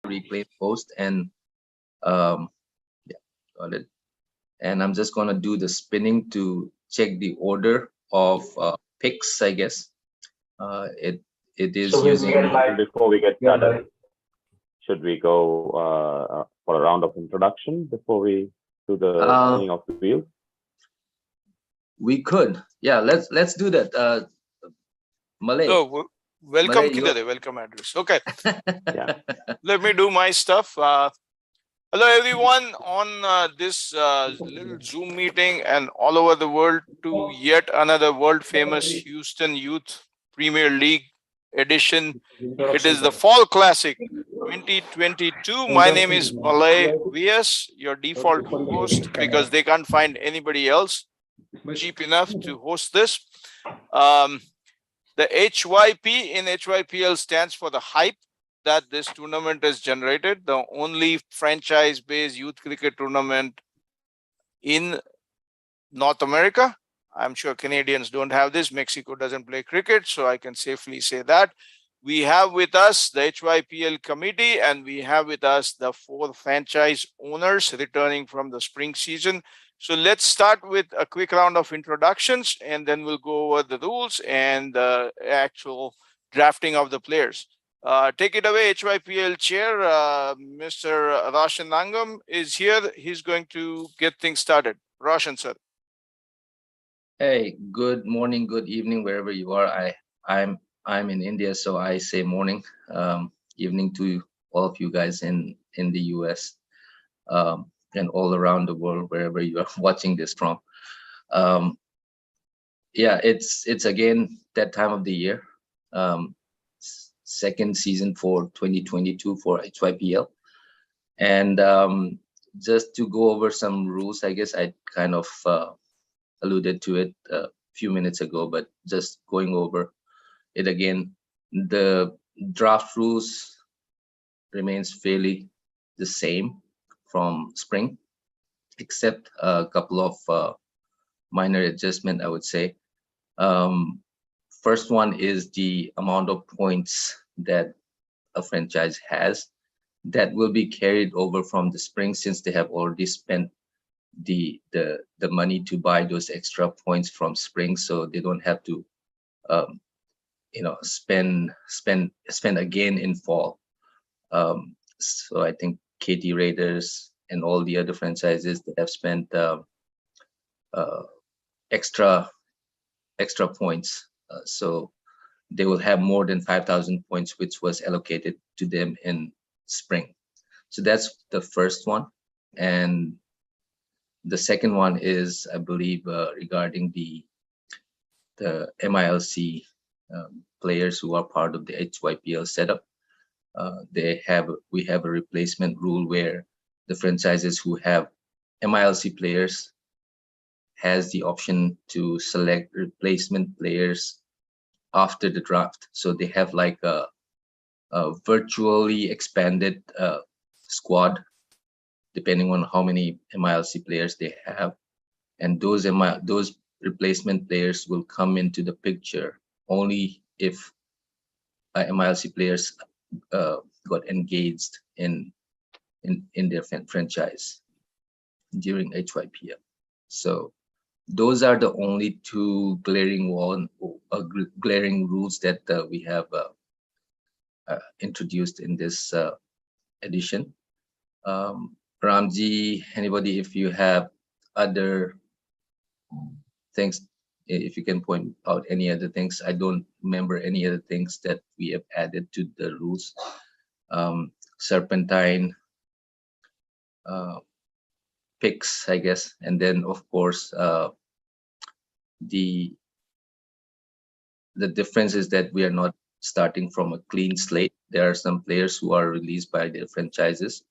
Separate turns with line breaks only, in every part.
reclaim host, and yeah, got it. And I'm just gonna do the spinning to check the order of picks, I guess. It is using.
Before we get started, should we go for a round of introduction before we do the spinning of the wheel?
We could, yeah. Let's do that. Malay.
Oh, welcome,
Malay,
welcome address. Okay.
Yeah.
Let me do my stuff. Hello, everyone, on this little Zoom meeting and all over the world to yet another world famous Houston Youth Premier League edition. It is the Fall Classic 2022. My name is Malay VS, your default host, because they can't find anybody else cheap enough to host this. The HYP in HYPL stands for the hype that this tournament has generated, the only franchise-based youth cricket tournament in North America. I'm sure Canadians don't have this. Mexico doesn't play cricket, so I can safely say that. We have with us the HYPL committee, and we have with us the 4 franchise owners returning from the spring season. So let's start with a quick round of introductions, and then we'll go over the rules and the actual drafting of the players. Take it away, HYPL chair. Mr. Roshan Nangam is here. He's going to get things started. Roshan, sir.
Hey, good morning, good evening, wherever you are. I'm in India, so I say morning, evening to all of you guys in the US, and all around the world, wherever you are watching this from. Yeah, it's again that time of the year. Second season for 2022 for HYPL, and just to go over some rules, I guess I kind of alluded to it a few minutes ago, but just going over it again. The draft rules remains fairly the same from spring, except a couple of minor adjustment, I would say. First one is the amount of points that a franchise has that will be carried over from the spring, since they have already spent the money to buy those extra points from spring, so they don't have to spend again in fall. So I think KT Raiders and all the other franchises that have spent extra points, so they will have more than 5,000 points, which was allocated to them in spring. So that's the first one. And the second one is, I believe, regarding the MILC players who are part of the HYPL setup. We have a replacement rule where the franchises who have MILC players has the option to select replacement players after the draft. So they have like a virtually expanded squad, depending on how many MILC players they have. And those replacement players will come into the picture only if MILC players got engaged in their franchise during HYPL. So those are the only 2 glaring rules that we have introduced in this edition. Ramji, anybody, if you have other things, if you can point out any other things. I don't remember any other things that we have added to the rules. Serpentine picks, I guess, and then of course the difference is that we are not starting from a clean slate. There are some players who are released by their franchises,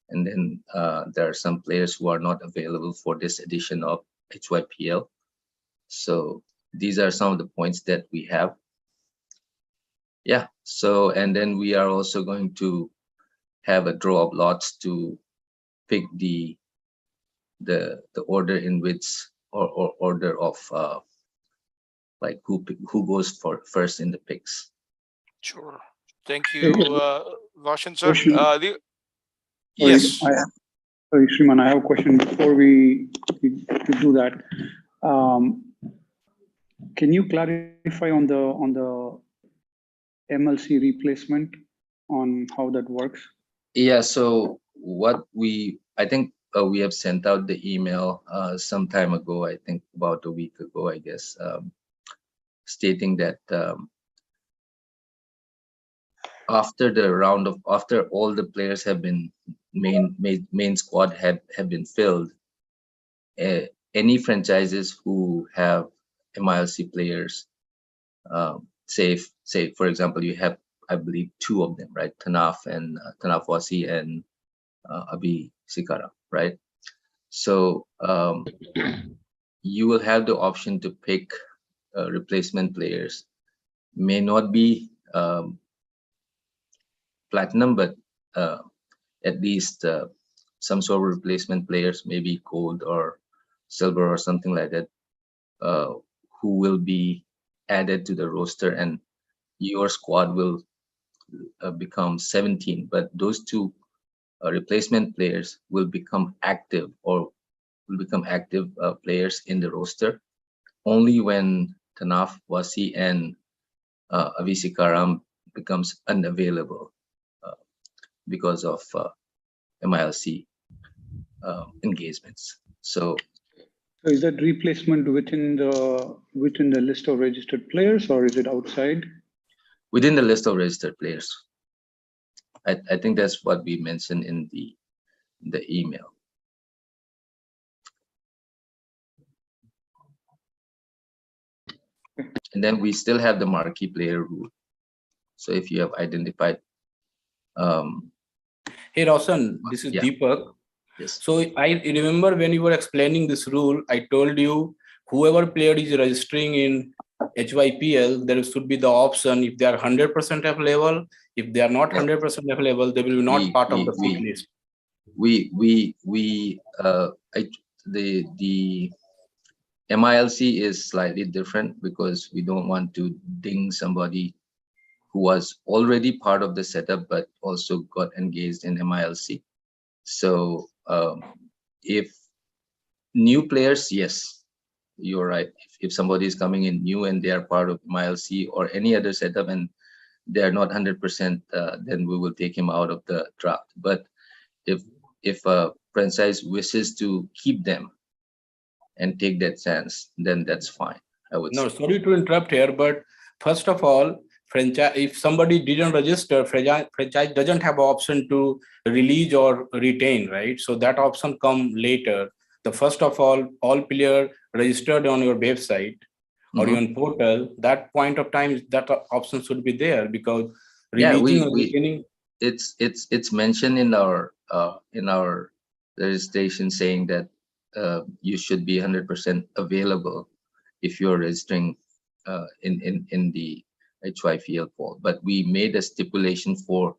and then there are some players who are not available for this edition of HYPL. So these are some of the points that we have. Yeah, so and then we are also going to have a draw of lots to pick the order in which, or order of like who goes for first in the picks.
Sure. Thank you, Roshan sir.
Question.
Yes.
Sorry, Shriman, I have a question before we do that. Can you clarify on the MLC replacement on how that works?
Yeah, so I think we have sent out the email some time ago, I think about a week ago, I guess, stating that after all the players have been main squad have been filled, any franchises who have MILC players, say for example you have, I believe, two of them, right? Tanaf Wasi and Abi Sikara, right? So you will have the option to pick replacement players. May not be platinum, but at least some sort of replacement players, maybe gold or silver or something like that, who will be added to the roster, and your squad will become 17. But those two replacement players will become active players in the roster only when Tanaf Wasi and Avisi Karam becomes unavailable because of MILC engagements. So
is that replacement within the list of registered players, or is it outside?
Within the list of registered players. I think that's what we mentioned in the email. And then we still have the marquee player rule. So if you have identified
Hey Roshan, this is Deepak.
Yes.
So I remember when you were explaining this rule, I told you whoever player is registering in HYPL, there should be the option if they are 100% available. If they are not 100% available, they will be not part of the pick list.
The MILC is slightly different because we don't want to ding somebody who was already part of the setup but also got engaged in MILC. So if new players, yes, you're right. If somebody is coming in new and they are part of MILC or any other setup and they are not 100%, then we will take him out of the draft. But if a franchise wishes to keep them and take that chance, then that's fine, I would say.
Sorry to interrupt here, but first of all, franchise, if somebody didn't register, franchise doesn't have an option to release or retain, right? So that option come later. The first of all player registered on your website or your portal, that point of time, that option should be there, because releasing or retaining.
It's mentioned in our registration saying that you should be 100% available if you're registering in the HYPL pool. But we made a stipulation for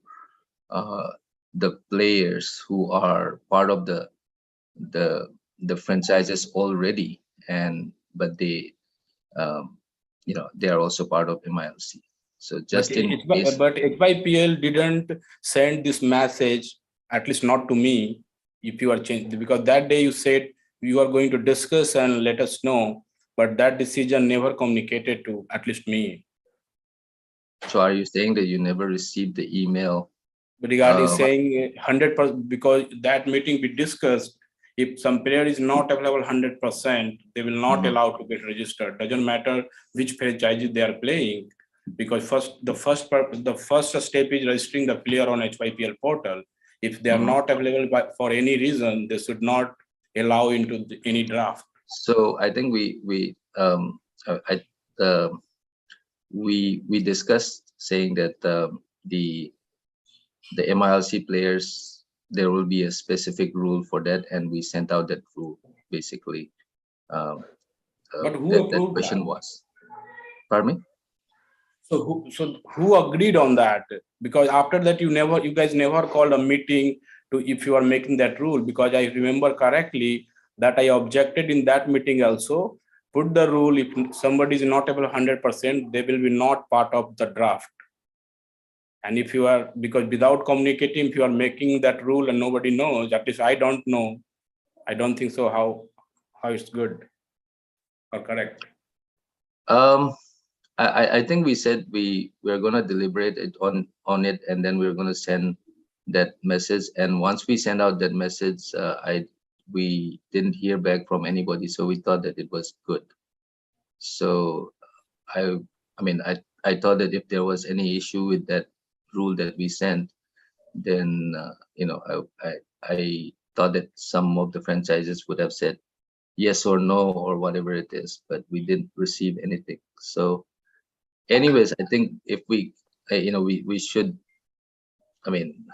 the players who are part of the franchises already, but they they are also part of MILC. So just
but HYPL didn't send this message, at least not to me, if you are changed, because that day you said you are going to discuss and let us know, but that decision never communicated to at least me.
So are you saying that you never received the email
regarding saying 100%? Because that meeting we discussed, if some player is not available 100%, they will not allow to get registered. Doesn't matter which franchises they are playing, because the first step is registering the player on HYPL portal. If they are not available for any reason, they should not allow into any draft.
So I think we discussed saying that the MILC players, there will be a specific rule for that, and we sent out that rule basically.
But who approved
that question
that?
was? Pardon me?
So who agreed on that? Because after that, you guys never called a meeting to, if you are making that rule, because I remember correctly that I objected in that meeting also. Put the rule, if somebody is not able 100%, they will be not part of the draft. And if you are, because without communicating, if you are making that rule and nobody knows, at least I don't know, I don't think so how it's good or correct.
I think we said we're going to deliberate it on it, and then we're going to send that message. And once we send out that message, we didn't hear back from anybody, so we thought that it was good. So I mean, I thought that if there was any issue with that rule that we sent, then you know, I thought that some of the franchises would have said yes or no or whatever it is, but we didn't receive anything. So anyways, I think if we you know, we should, I mean,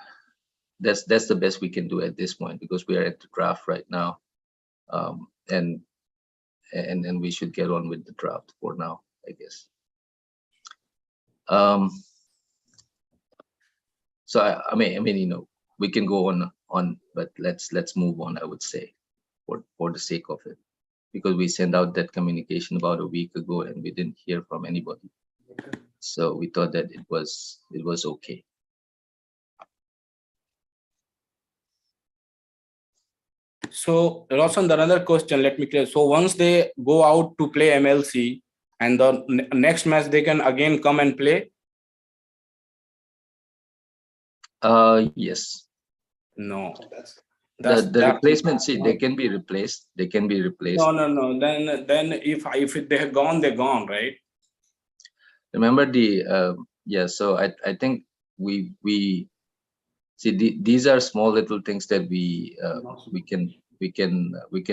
that's the best we can do at this point, because we are at the draft right now, and we should get on with the draft for now, I guess. So I mean, you know, we can go on, but let's move on, I would say, for the sake of it, because we sent out that communication about a week ago and we didn't hear from anybody. So we thought that it was okay.
So Roshan, another question, let me clear. So once they go out to play MLC and the next match, they can again come and play?
Yes.
No.
The replacement, see, they can be replaced. They can be replaced.
No. Then if they have gone, they're gone, right?
Remember the yeah. So I think we see these are small little things that we can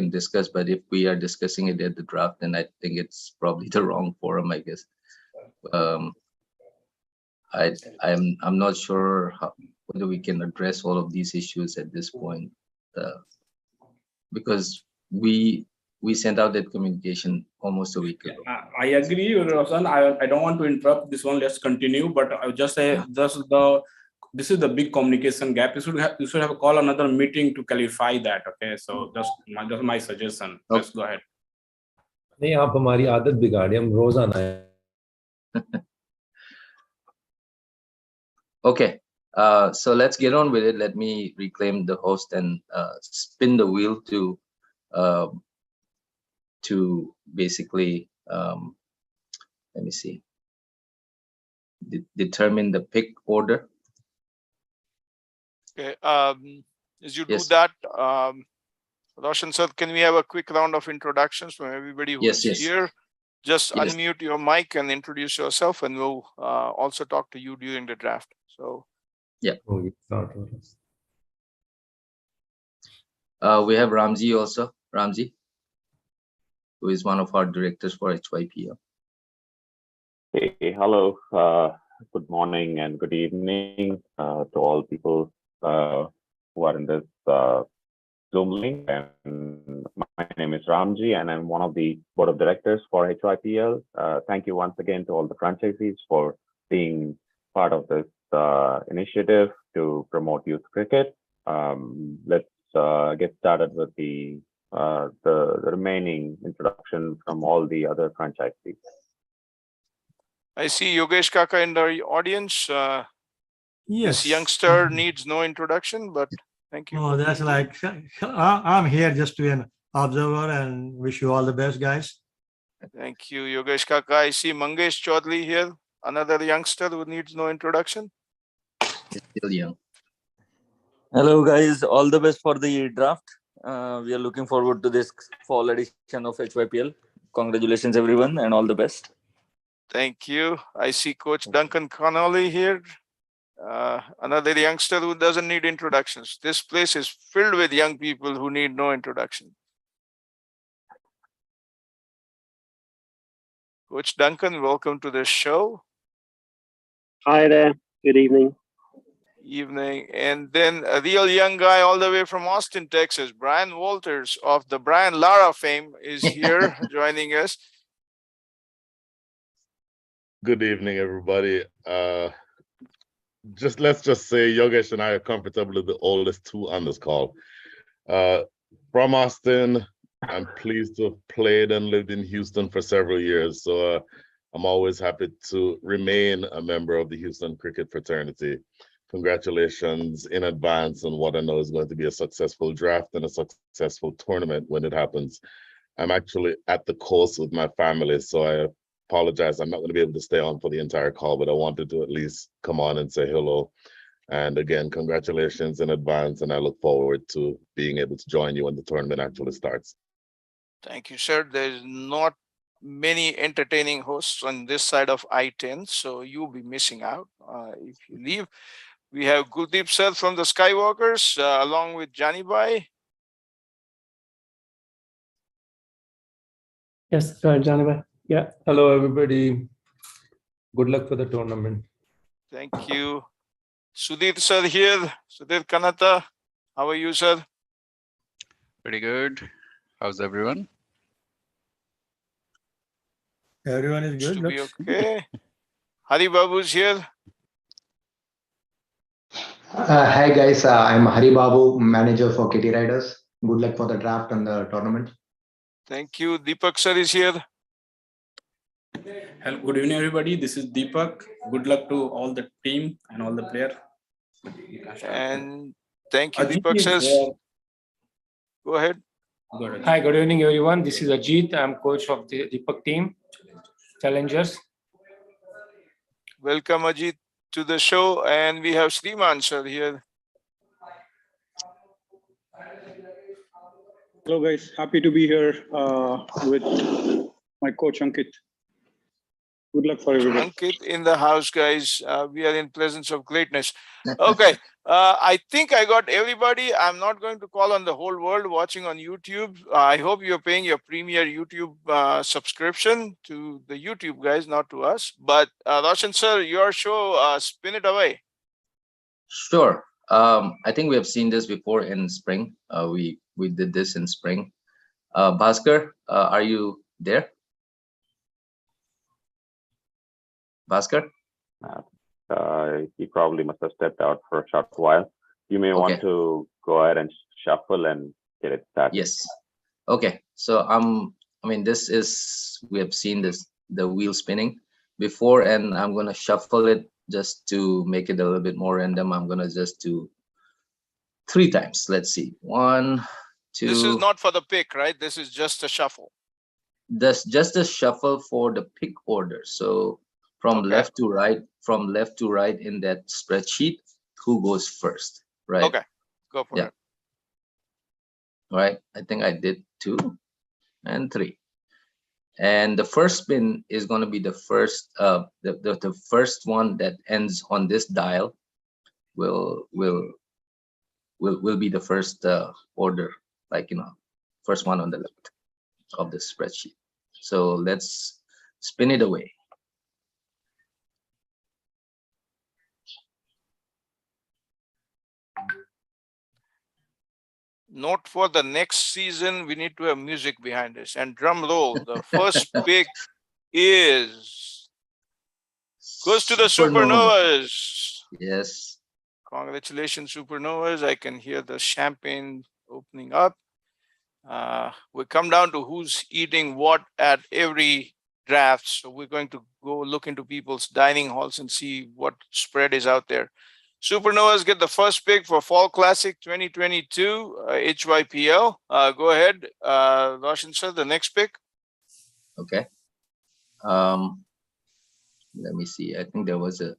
discuss. But if we are discussing it at the draft, then I think it's probably the wrong forum, I guess. I'm not sure whether we can address all of these issues at this point, because we sent out that communication almost a week ago.
I agree, Roshan. I don't want to interrupt this one. Let's continue. But I would just say this is the big communication gap. You should have a call another meeting to clarify that. Okay, so just my suggestion.
Okay.
Let's go ahead.
नहीं आप हमारी आदत बिगाड़े हम रोज आना है.
Okay, so let's get on with it. Let me reclaim the host and spin the wheel to basically let me see, determine the pick order.
Okay. As you
Yes.
do that, Roshan sir, can we have a quick round of introductions from everybody who's
Yes.
here? Just
Yes.
unmute your mic and introduce yourself, and we'll also talk to you during the draft. So
We have Ramji also. Ramji, who is one of our directors for HYPL.
Hey, hello. Good morning and good evening to all people who are in this Zoom link. And my name is Ramji, and I'm one of the board of directors for HYPL. Thank you once again to all the franchisees for being part of this initiative to promote youth cricket. Let's get started with the remaining introduction from all the other franchisees.
I see Yogesh Kaka in the audience.
Yes.
This youngster needs no introduction, but thank you.
No, that's like, I'm here just to be an observer and wish you all the best, guys.
Thank you, Yogesh Kaka. I see Mangesh Chaudhary here, another youngster who needs no introduction.
He's still young.
Hello, guys. All the best for the draft. We are looking forward to this fall edition of HYPL. Congratulations, everyone, and all the best.
Thank you. I see Coach Duncan Connolly here, another youngster who doesn't need introductions. This place is filled with young people who need no introduction. Coach Duncan, welcome to the show.
Hi there. Good evening.
Evening. And then a real young guy all the way from Austin, Texas, Brian Walters of the Brian Lara fame is here joining us.
Good evening, everybody. Let's just say Yogesh and I are comfortably the oldest two on this call. From Austin, I'm pleased to have played and lived in Houston for several years. So I'm always happy to remain a member of the Houston cricket fraternity. Congratulations in advance on what I know is going to be a successful draft and a successful tournament when it happens. I'm actually at the coast with my family, so I apologize. I'm not going to be able to stay on for the entire call, but I wanted to at least come on and say hello. And again, congratulations in advance, and I look forward to being able to join you when the tournament actually starts.
Thank you, sir. There's not many entertaining hosts on this side of I-10, so you'll be missing out if you leave. We have Guldeep sir from the Skywalkers, along with Jani Bhai.
Yes, Jani Bhai. Yeah.
Hello, everybody. Good luck for the tournament.
Thank you. Sudhir sir here. Sudhir Kanata. How are you, sir?
Pretty good. How's everyone?
Everyone is
Looks
good.
to be
Looks.
okay. Hari Babu's here.
Hi guys, I'm Hari Babu, manager for KT Riders. Good luck for the draft and the tournament.
Thank you. Deepak sir is here.
Hello, good evening, everybody. This is Deepak. Good luck to all the team and all the players.
And thank you,
Ajit
Deepak
is
sir.
there.
Go ahead.
Hi, good evening, everyone. This is Ajit. I'm coach of the Deepak team, Challengers.
Welcome, Ajit, to the show. And we have Sriman sir here.
Hello guys, happy to be here with my coach Ankit. Good luck for everybody.
Ankit in the house, guys. We are in presence of greatness. Okay. I think I got everybody. I'm not going to call on the whole world watching on YouTube. I hope you're paying your premier YouTube subscription to the YouTube guys, not to us. But Roshan sir, your show, spin it away.
Sure. I think we have seen this before in spring. We did this in spring. Bhaskar, are you there? Bhaskar?
He probably must have stepped out for a short while. You may want to go ahead and shuffle and get it started.
Yes. Okay. So I mean, this is, we have seen this, the wheel spinning before, and I'm going to shuffle it just to make it a little bit more random. I'm going to just do 3 times. Let's see. 1, 2.
This is not for the pick, right? This is just a shuffle.
That's just a shuffle for the pick order. So from left to right, in that spreadsheet, who goes first, right?
Okay, go for it.
All right, I think I did 2 and 3. And the first spin is going to be the first, the first one that ends on this dial will be the first order, like, you know, first one on the left of the spreadsheet. So let's spin it away.
Note for the next season, we need to have music behind this. And drum roll, the first pick goes to the Supernovas.
Yes.
Congratulations, Supernovas. I can hear the champagne opening up. We come down to who's eating what at every draft. So we're going to go look into people's dining halls and see what spread is out there. Supernovas get the first pick for Fall Classic 2022 HYPL. Go ahead, Roshan sir, the next pick.
Okay. Let me see. I think there was a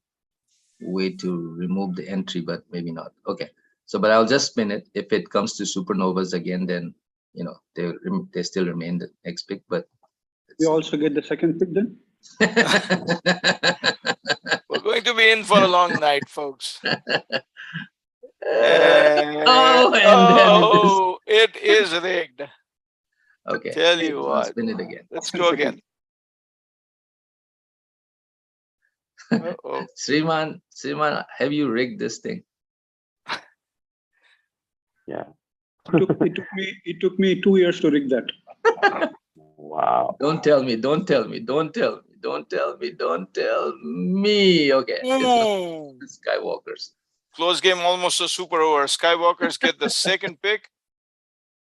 way to remove the entry, but maybe not. Okay. So, but I'll just spin it. If it comes to Supernovas again, then, you know, they still remain the next pick. But
we also get the second pick then.
We're going to be in for a long night, folks. It is rigged.
Okay.
Tell you
I'll
what.
spin it again.
Let's go again.
Sriman, have you rigged this thing?
Yeah.
It took me 2 years to rig that.
Wow.
Don't tell me. Okay. Skywalkers.
Close game, almost a super over. Skywalkers get the second pick.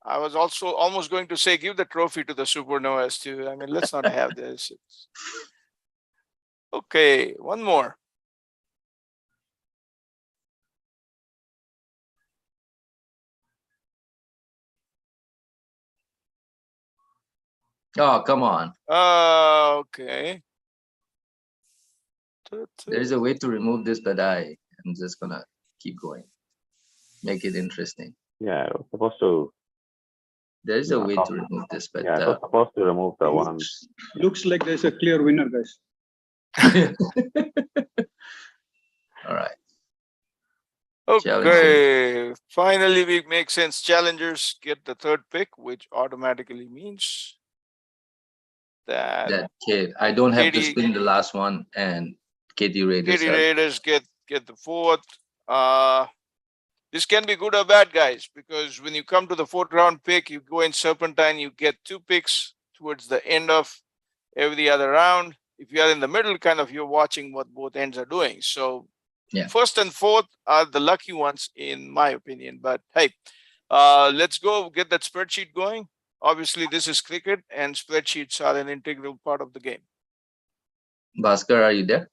I was also almost going to say, give the trophy to the Supernovas too. I mean, let's not have this. Okay, one more.
Oh, come on.
Okay.
There is a way to remove this, but I'm just gonna keep going. Make it interesting.
Yeah, it was supposed to.
There is a way to remove this, but
Yeah, it was supposed to remove the one.
Looks like there's a clear winner, guys.
all right.
Okay, finally we make sense. Challengers get the third pick, which automatically means that
kid. I don't have to
KD
spin the last one, and KD Raiders.
KD Raiders get the fourth. This can be good or bad, guys, because when you come to the fourth round pick, you go in serpentine, you get 2 picks towards the end of every other round. If you are in the middle, kind of you're watching what both ends are doing. So first and fourth are the lucky ones, in my opinion. But hey, let's go get that spreadsheet going. Obviously, this is cricket, and spreadsheets are an integral part of the game.
Bhaskar, are you there?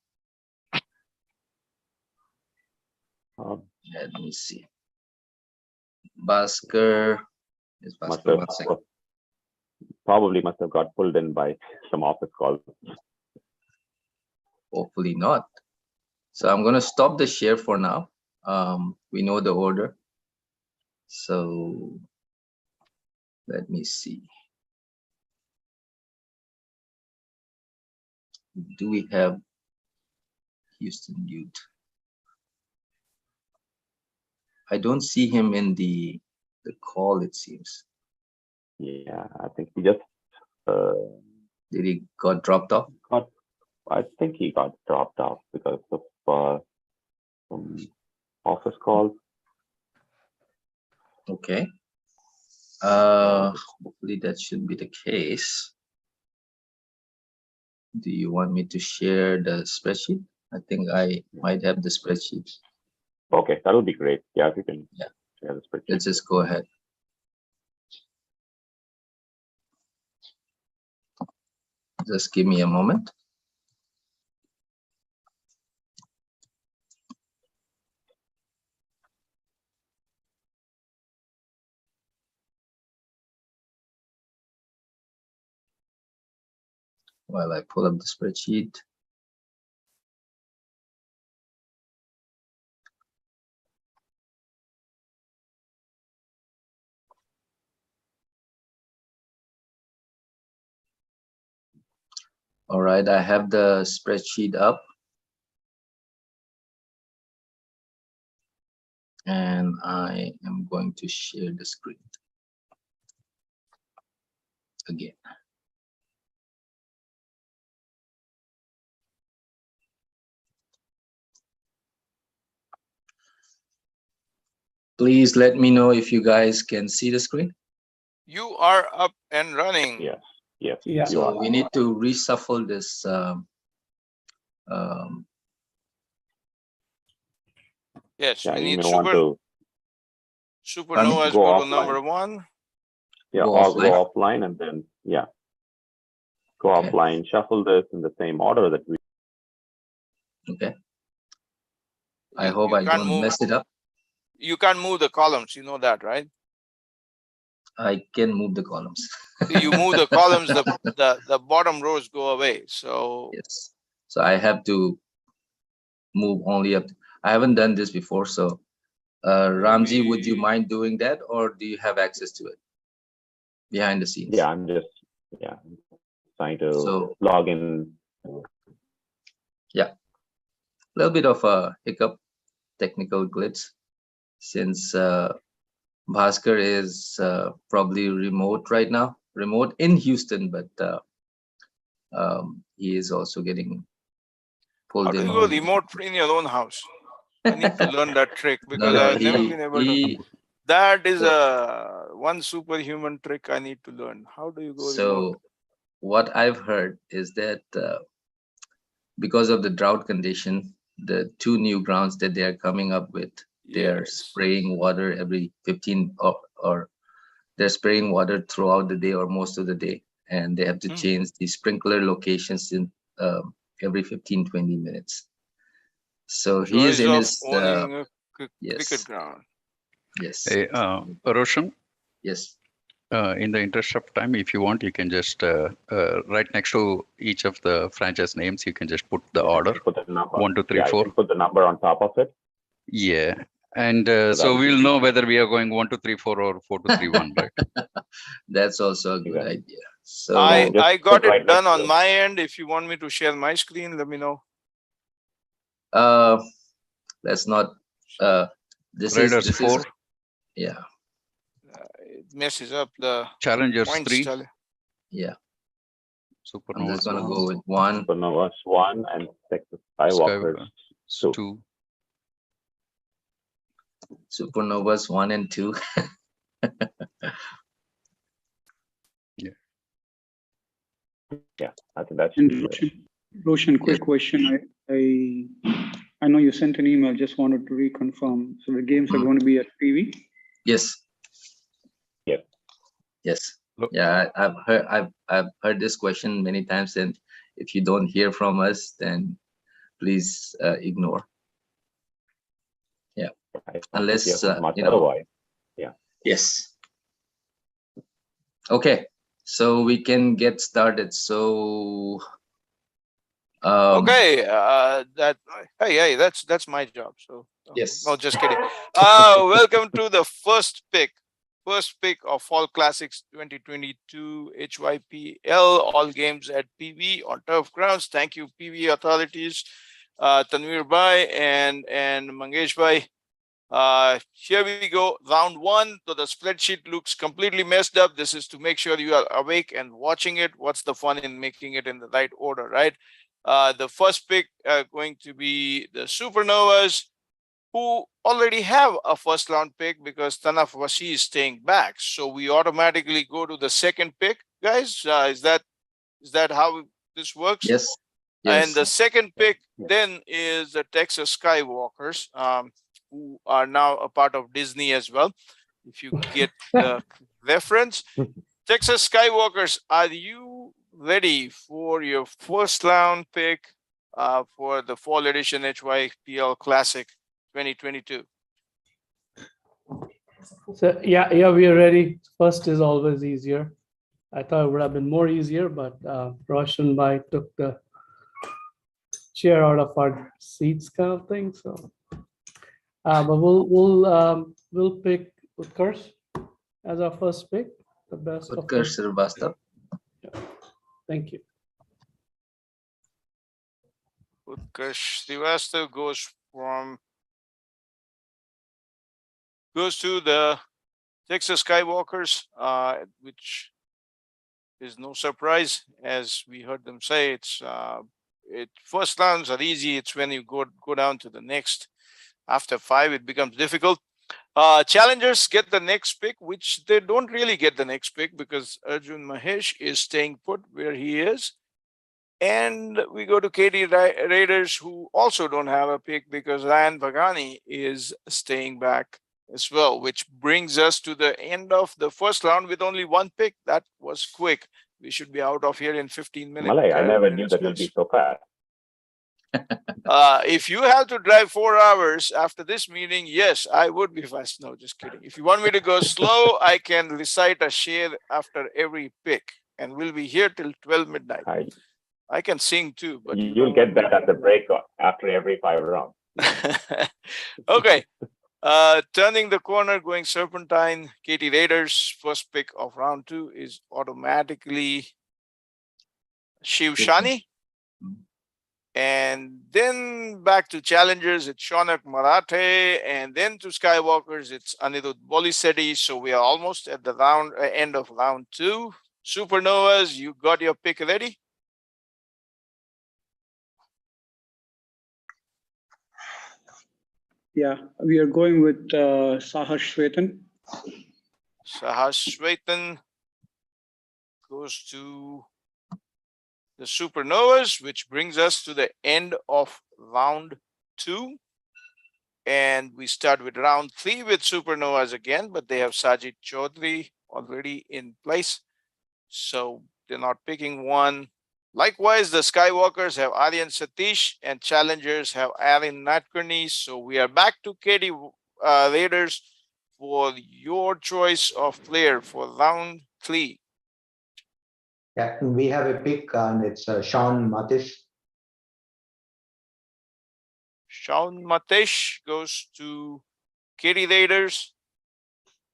Let me see. Bhaskar is Bhaskar. 1 second.
Probably must have got pulled in by some office calls.
Hopefully not. So I'm going to stop the share for now. We know the order. So let me see. Do we have Houston Youth? I don't see him in the call, it seems.
Yeah, I think he just
did he got dropped off?
I think he got dropped off because of some office calls.
Okay. Hopefully that should be the case. Do you want me to share the spreadsheet? I think I might have the spreadsheet.
Okay, that would be great. Yeah, if you can share the spreadsheet.
Let's just go ahead. Just give me a moment. While I pull up the spreadsheet. All right, I have the spreadsheet up. And I am going to share the screen again. Please let me know if you guys can see the screen.
You are up and running.
Yes.
Yeah.
So we need to reshuffle this.
Yes,
Yeah,
we
you
need
may want to
Supernova as
go
go to
offline.
number 1.
Yeah,
go
go offline and then go offline. Shuffle this in the same order that we.
Okay. I hope I don't mess it up.
You can't move the columns. You know that, right?
I can move the columns.
You move the columns, the bottom rows go away. So
yes. So I have to move only up. I haven't done this before, so Ramji, would you mind doing that, or do you have access to it behind the scenes?
Yeah, I'm just trying to log in.
Yeah, a little bit of a hiccup, technical glitch, since Bhaskar is probably remote right now, remote in Houston, but he is also getting pulled
how do
in.
you go remote in your own house? I need to learn that trick because I've never been able to. That is one superhuman trick I need to learn. How do you go remote?
What I've heard is that because of the drought condition, the 2 new grounds that they are coming up with, they're spraying water every 15 or they're spraying water throughout the day or most of the day, and they have to change the sprinkler locations in every 15, 20 minutes. So he is
Joys
in
of
his
owning a
yes.
cricket ground.
Yes.
Hey, Roshan,
Yes.
in the interest of time, if you want, you can just right next to each of the franchise names, you can just put the order.
Put the number.
1, 2, 3,
Yeah,
4.
you can put the number on top of it.
Yeah. And
So
so
that
we'll
will
know whether we are going 1, 2, 3, 4 or 4, 2, 3, 1, right?
That's also a good
Exactly.
idea. So
I
just
got
put right
it done
next to
on
it.
my end. If you want me to share my screen, let me know.
let's not this
Raiders
is
4,
yeah.
It messes up the
Challengers
points
3,
tally.
Yeah. I'm
Supernovas
just gonna
1,
go with 1.
Supernovas 1 and Texas Skywalkers 2.
2.
Supernovas 1 and 2.
Yeah, I think that should be
And
good.
Roshan, quick question. I know you sent an email. Just wanted to reconfirm. So the games are going to be at PV.
Yes.
Yes.
Yes. Yeah, I've heard this question many times, and if you don't hear from us, then please ignore. Yeah. Unless you know.
Otherwise. Yeah.
Yes. Okay. So we can get started. So
Okay, hey, that's my job. So
yes.
no, just kidding. Welcome to the first pick of Fall Classics 2022 HYPL, all games at PV on turf grounds. Thank you, PV authorities, Tanvir Bhai and Mangesh Bhai. Here we go, round 1. So the spreadsheet looks completely messed up. This is to make sure you are awake and watching it. What's the fun in making it in the right order, right? The first pick going to be the Supernovas, who already have a first round pick because Tanaf Wasi is staying back. So we automatically go to the second pick, guys. Is that how this works?
Yes.
And the second pick then is the Texas Skywalkers, who are now a part of Disney as well. If you get the reference, Texas Skywalkers, are you ready for your first round pick for the fall edition HYPL Classic 2022?
So yeah, we are ready. First is always easier. I thought it would have been more easier, but Roshan Bhai took the chair out of our seats, kind of thing. So, but we'll pick Utkarsh as our first pick. The best of
Utkarsh Srivastava.
Thank you.
Utkarsh Srivastava goes to the Texas Skywalkers, which is no surprise, as we heard them say. First rounds are easy. It's when you go down to the next. After 5, it becomes difficult. Challengers get the next pick, which they don't really get the next pick because Arjun Mahesh is staying put where he is. And we go to KT Raiders, who also don't have a pick because Ryan Bhagani is staying back as well, which brings us to the end of the first round with only 1 pick. That was quick. We should be out of here in 15 minutes.
Malay, I never knew that you'll be so fast.
If you have to drive 4 hours after this meeting, yes, I would be fast. No, just kidding. If you want me to go slow, I can recite a share after every pick, and we'll be here till 12 midnight. I can sing too, but
you'll get that at the break after every 5 rounds.
Okay. Turning the corner, going Serpentine, KT Raiders, first pick of round 2 is automatically Shiv Shani. And then back to Challengers, it's Shaunak Marathe. And then to Skywalkers, it's Anirudh Bolisetti. So we are almost at the end of round 2. Supernovas, you got your pick ready?
Yeah, we are going with Sahash Shwetan.
Sahash Shwetan goes to the Supernovas, which brings us to the end of round 2. And we start with round 3 with Supernovas again, but they have Sajid Chaudhary already in place. So they're not picking one. Likewise, the Skywalkers have Aryan Satish and Challengers have Aaron Natkarni. So we are back to KD Raiders for your choice of player for round 3.
Yeah, we have a pick and it's Sean Matish.
Sean Matesh goes to KD Raiders.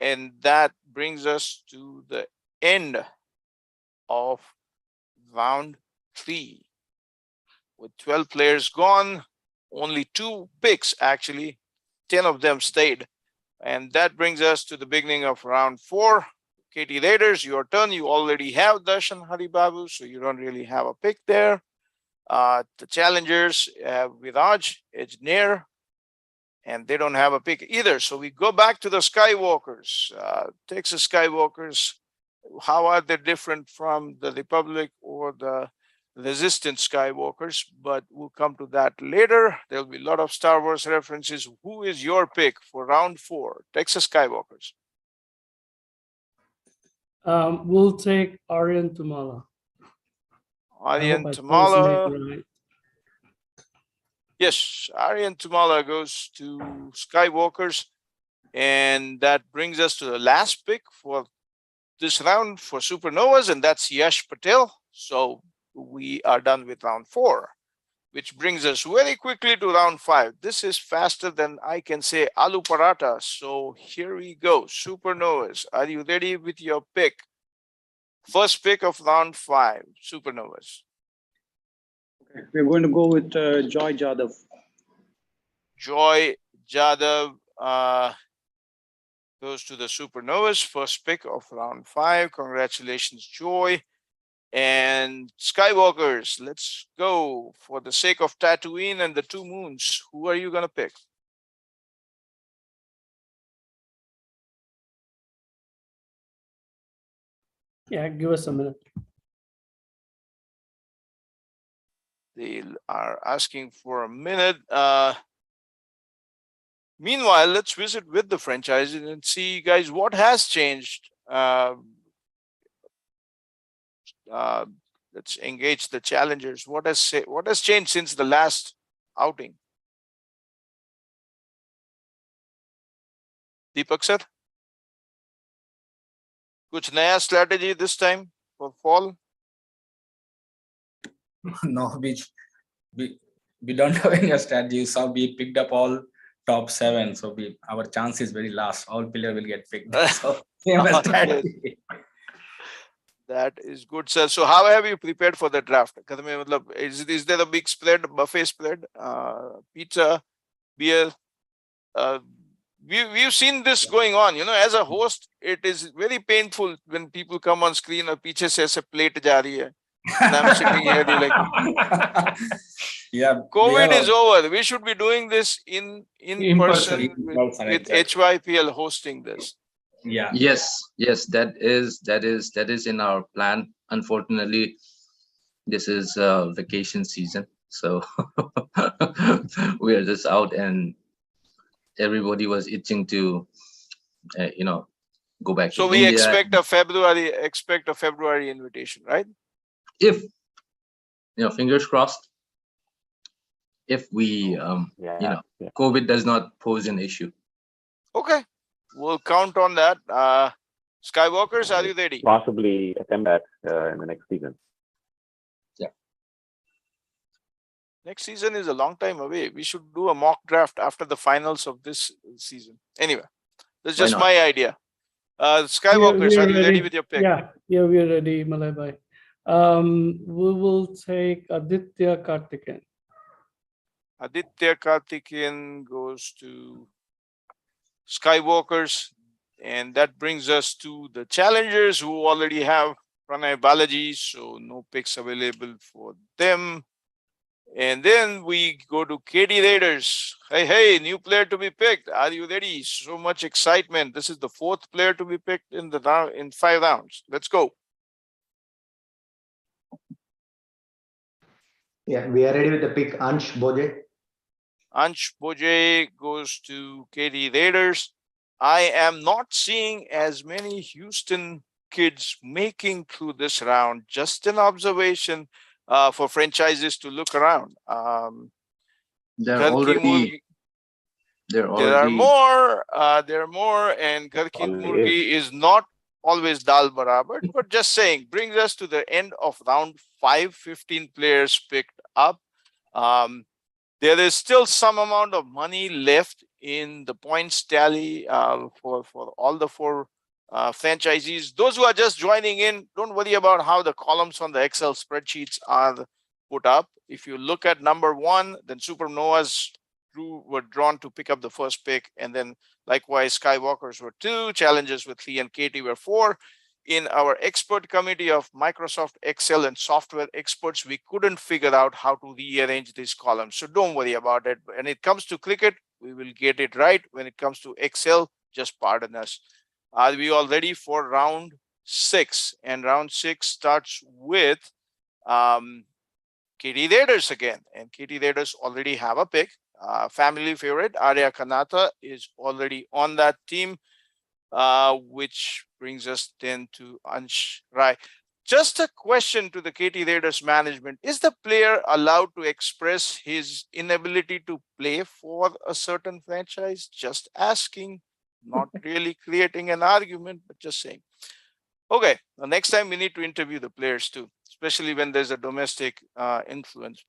And that brings us to the end of round 3. With 12 players gone, only 2 picks actually, 10 of them stayed. And that brings us to the beginning of round 4. KT Raiders, your turn. You already have Darshan Haribabu, so you don't really have a pick there. The challengers have Viraj, Ejner, and they don't have a pick either. So we go back to the Skywalkers. Texas Skywalkers, how are they different from the Republic or the Resistance Skywalkers? But we'll come to that later. There'll be a lot of Star Wars references. Who is your pick for round 4? Texas Skywalkers.
We'll take Aryan Tumala.
Aryan
I hope I
Tumala.
translate right.
Yes, Aryan Tumala goes to Skywalkers. And that brings us to the last pick for this round for Supernovas, and that's Yash Patel. So we are done with round 4, which brings us very quickly to round 5. This is faster than I can say Alu Paratha. So here we go. Supernovas, are you ready with your pick? First pick of round 5, Supernovas.
We're going to go with Joy Jadhav.
Joy Jadhav goes to the Supernovas, first pick of round 5. Congratulations, Joy. And Skywalkers, let's go. For the sake of Tatooine and the 2 moons, who are you going to pick?
Yeah, give us a minute.
They are asking for a minute. Meanwhile, let's visit with the franchises and see, guys, what has changed. Let's engage the challengers. What has changed since the last outing? Deepak sir? Kuch naya strategy this time for fall?
No, we don't have any strategy. So we picked up all top 7. So our chance is very last. All player will get picked. So same as strategy.
That is good, sir. So how have you prepared for the draft? Is there a big spread, buffet spread, pizza, beer? We've seen this going on. You know, as a host, it is very painful when people come on screen or पीछे से ऐसे plate जा रही है. And I'm sitting here like,
yeah,
COVID is over. We should be doing this in person with
exactly.
HYPL hosting this.
Yeah.
Yes, that is in our plan. Unfortunately, this is vacation season, so we are just out, and everybody was itching to go back
So
to
we
India.
expect a February invitation, right?
If fingers crossed, if we COVID does not pose an issue.
Okay, we'll count on that. Skywalkers, are you ready?
Possibly attempt that in the next season.
Yeah.
Next season is a long time away. We should do a mock draft after the finals of this season. Anyway, that's just my idea. Skywalkers, are you ready with your pick?
Yeah, we are ready, Malay Bhai. We will take Aditya Karthikeyan.
Aditya Karthikeyan goes to Skywalkers, and that brings us to the challengers who already have Pranay Balaji, so no picks available for them. And then we go to KD Raiders. Hey, new player to be picked. Are you ready? So much excitement. This is the 4th player to be picked in 5 rounds. Let's go.
Yeah, we are ready with the pick. Ansh Boje.
Ansh Boje goes to KD Raiders. I am not seeing as many Houston kids making through this round. Just an observation. for franchises to look around.
They're
Garki
already. They're
There are
already.
more. There are more, and Garki
Already
Murgi is not always dal barabar, but just saying, brings us to the end of round 5. 15 players picked up. There is still some amount of money left in the points tally for all the 4 franchisees. Those who are just joining in, don't worry about how the columns on the Excel spreadsheets are put up. If you look at number 1, then Supernovas were drawn to pick up the first pick, and then likewise Skywalkers were 2, Challengers with 3, and KT were 4. In our expert committee of Microsoft Excel and software experts, we couldn't figure out how to rearrange these columns. So don't worry about it. When it comes to cricket, we will get it right. When it comes to Excel, just pardon us. Are we all ready for round 6? And round 6 starts with KT Raiders again. And KT Raiders already have a pick. Family favorite, Arya Kanata, is already on that team. Which brings us then to Ansh Rai. Just a question to the KT Raiders management. Is the player allowed to express his inability to play for a certain franchise? Just asking, not really creating an argument, but just saying. Okay, the next time we need to interview the players too, especially when there's a domestic influence.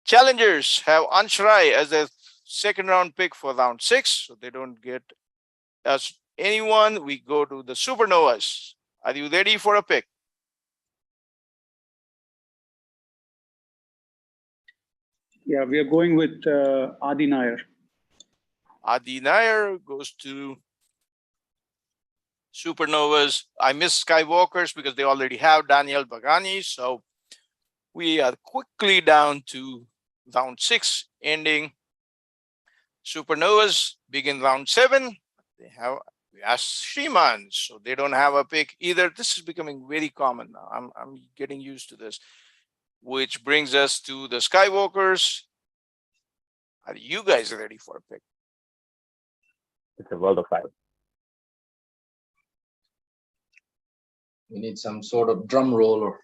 Challengers have Ansh Rai as a second round pick for round 6, so they don't get us anyone. We go to the Supernovas. Are you ready for a pick?
Yeah, we are going with Adi Nair.
Adi Nair goes to Supernovas. I miss Skywalkers because they already have Daniel Bagani. So we are quickly down to round 6 ending. Supernovas begin round 7. They have Shriman, so they don't have a pick either. This is becoming very common now. I'm getting used to this, which brings us to the Skywalkers. Are you guys ready for a pick?
It's a world of 5.
We need some sort of drum roller.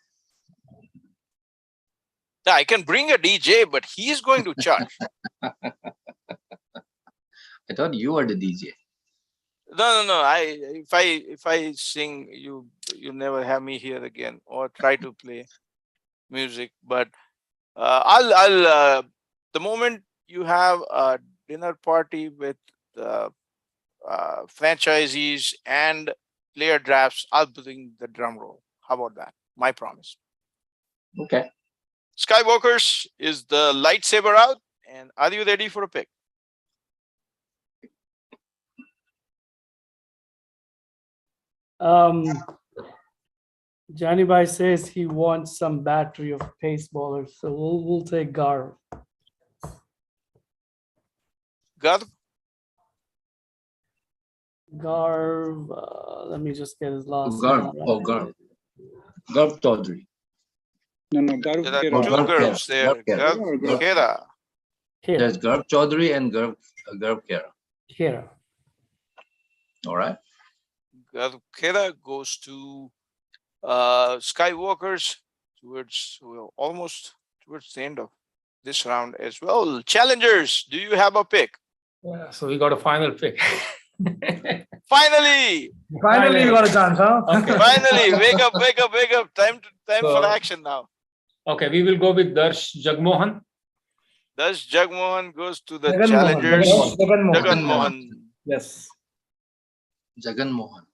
Yeah, I can bring a DJ, but he's going to charge.
I thought you were the DJ.
No. If I sing, you never have me here again, or try to play music. But I'll the moment you have a dinner party with franchisees and player drafts, I'll bring the drum roll. How about that? My promise.
Okay.
Skywalkers, is the lightsaber out? And are you ready for a pick?
Johnny Bhai says he wants some battery of pace bowlers, so we'll take Garv.
Garv?
Garv, let me just get his last
Garv.
name.
Oh, Garv. Garv Chaudhary.
No, Garv
There are
Khera.
2
Garv
Garvs there.
Khera.
Garv Khera.
There's Garv Chaudhary and Garv Khera.
Khera.
All right.
Garv Khera goes to Skywalkers almost towards the end of this round as well. Challengers, do you have a pick?
Yeah, so we got a final pick.
Finally,
Finally, you got a chance, huh?
Okay.
finally, wake up. Time
So-
for action now.
Okay, we will go with Darsh Jagmohan.
Thus, Jagmohan goes to the
Jagan Mohan.
challengers.
Jagan Mohan.
Jagan Mohan.
Yes.
Jagan Mohan.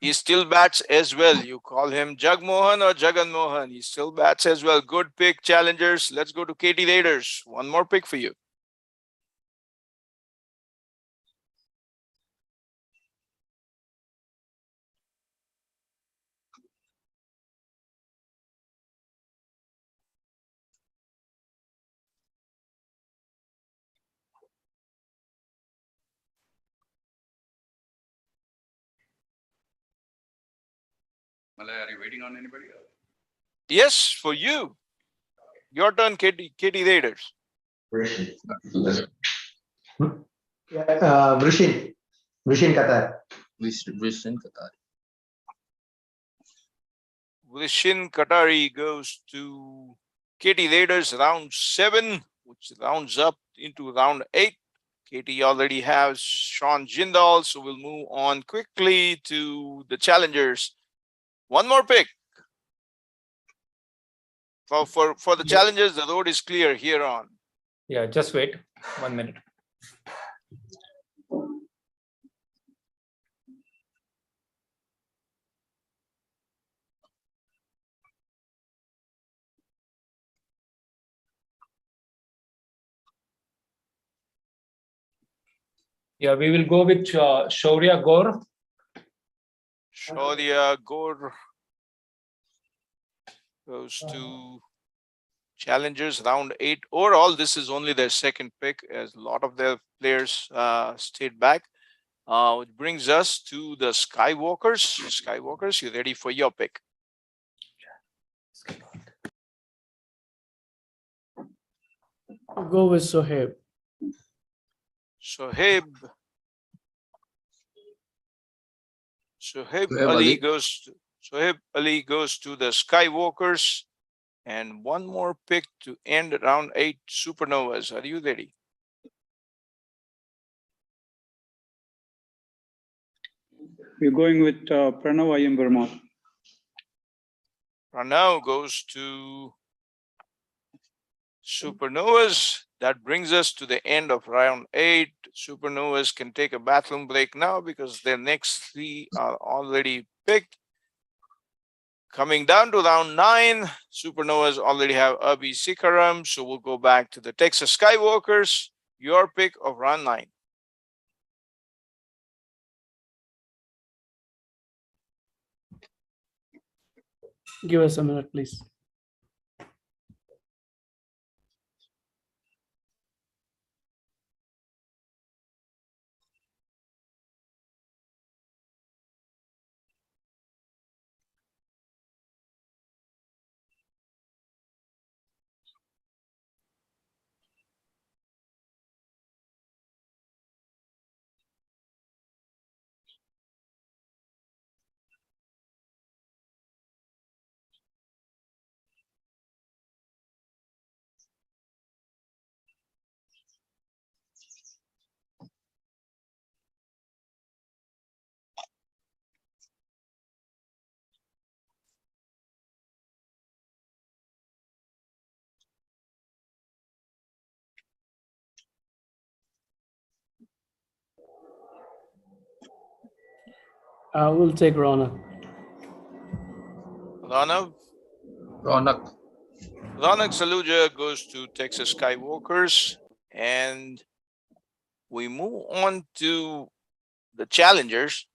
He still bats as well. You call him Jagmohan or Jagan Mohan. He still bats as well. Good pick, challengers. Let's go to KT Raiders. One more pick for you.
Malay, are you waiting on anybody else?
Yes, for you. Your turn, KT Raiders.
Vrishin. Vrishin Qatar.
Vishin Qatar.
Vishin Qatari goes to KT Raiders round 7, which rounds up into round 8. KT already has Sean Jindal, so we'll move on quickly to the challengers. One more pick. For the challengers, the road is clear here on.
Yeah, just wait 1 minute. Yeah, we will go with Shaurya Gaur.
Shaurya Gaur goes to challengers round 8. Overall, this is only their second pick, as a lot of their players stayed back. Which brings us to the Skywalkers. Skywalkers, you ready for your pick?
Go with Sohaib.
Sohaib Ali goes to the Skywalkers, and one more pick to end round 8. Supernovas, are you ready?
We're going with Pranav Iyengar.
Pranav goes to Supernovas. That brings us to the end of round 8. Supernovas can take a bathroom break now because their next 3 are already picked. Coming down to round 9, Supernovas already have Abhi Sikaram, so we'll go back to the Texas Skywalkers. Your pick of round 9.
Give us a minute, please. We'll take Ronak.
Ronak Saluja goes to Texas Skywalkers, and we move on to the challengers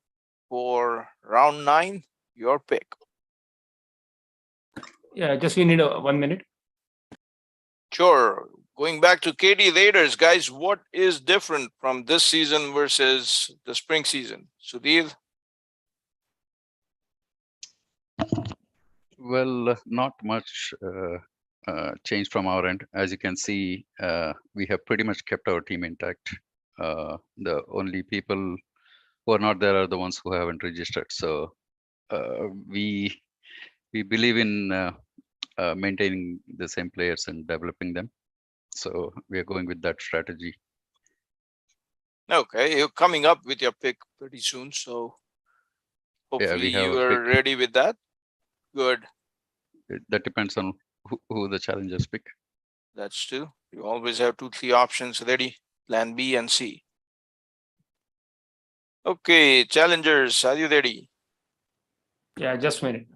for round 9. Your pick.
Yeah, just we need 1 minute.
Sure. Going back to KT Raiders, guys, what is different from this season versus the spring season? Sudhir?
Well, not much change from our end. As you can see, we have pretty much kept our team intact. The only people who are not there are the ones who haven't registered. So we believe in maintaining the same players and developing them. So we are going with that strategy.
Okay, you're coming up with your pick pretty soon, so hopefully you are ready with that. Good.
That depends on who the challengers pick.
That's true. You always have 2-3 options ready, plan B and C. Okay, challengers, are you ready?
Yeah, just a minute.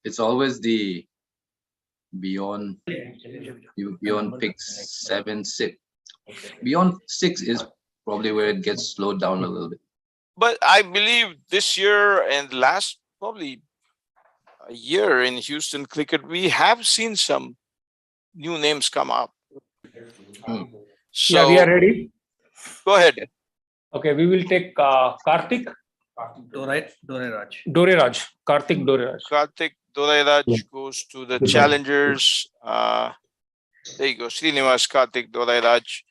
It's always the beyond pick 7, 6. Beyond 6 is probably where it gets slowed down a little bit.
But I believe this year and last probably a year in Houston cricket, we have seen some new names come up. So
yeah, we are ready.
Go ahead.
Okay, we will take Karthik. Doreraj. Karthik Doreraj.
Karthik Doreraj goes to the challengers. There you go, Srinivas Karthik Doreraj.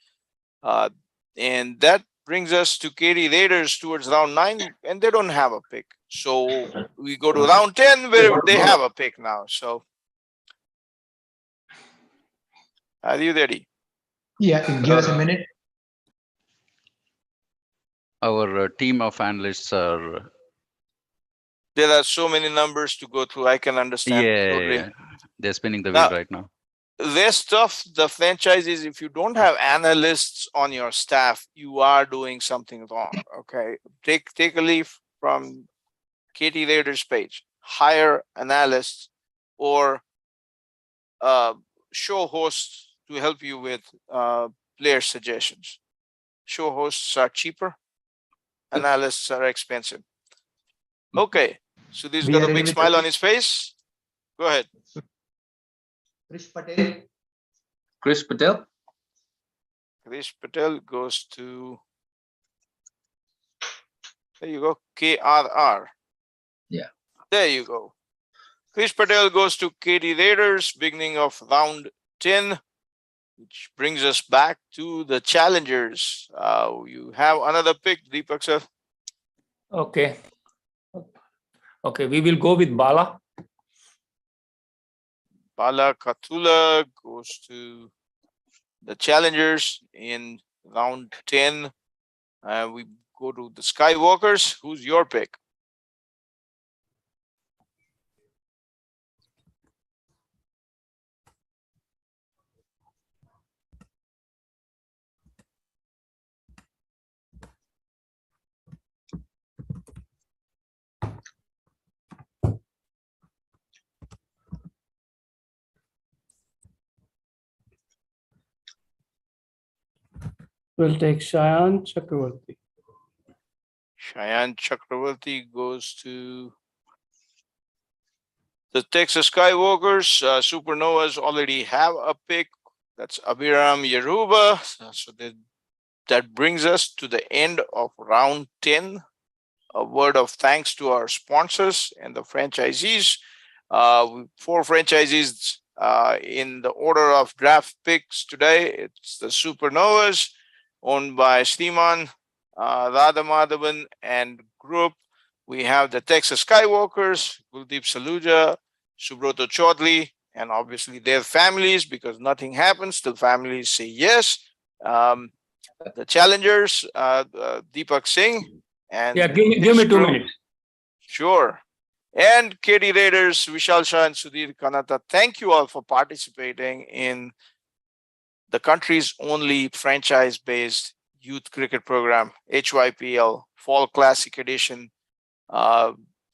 And that brings us to KT Raiders towards round 9, and they don't have a pick. So we go to round 10 where they have a pick now. So Are you ready?
Yeah, give us a minute.
Our team of analysts are.
There are so many numbers to go through. I can understand. Totally.
Yeah. They're spinning the
Now,
wheel right now.
rest of the franchises, if you don't have analysts on your staff, you are doing something wrong. Okay. Take a leaf from Katie Rader's page. Hire analysts or show hosts to help you with player suggestions. Show hosts are cheaper. Analysts are expensive. Okay. So this
We
got
are
a
ready
big
with
smile
the
on his face. Go ahead.
Krish Patel.
Chris Patel.
Krish Patel goes to, there you go, KRR.
Yeah.
There you go. Krish Patel goes to KD Raiders, beginning of round 10, which brings us back to the challengers. You have another pick, Deepak sir.
Okay. Okay, we will go with Bala.
Bala Katula goes to the challengers in round 10. We go to the Skywalkers. Who's your pick?
We'll take Shayan Chakravarti.
Shayan Chakravarti goes to the Texas Skywalkers. Supernovas already have a pick. That's Abiram Yeruba. So that brings us to the end of round 10. A word of thanks to our sponsors and the franchisees. 4 franchisees in the order of draft picks today. It's the Supernovas, owned by Sriman, Radha Madhavan and group. We have the Texas Skywalkers, Guldeep Saluja, Subroto Chaudhary, and obviously their families, because nothing happens till families say yes. The challengers, Deepak Singh. And
yeah, give me 2 minutes.
Sure. And KD Raiders, Vishal Shah and Sudhir Kanata, thank you all for participating in the country's only franchise-based youth cricket program, HYPL Fall Classic Edition.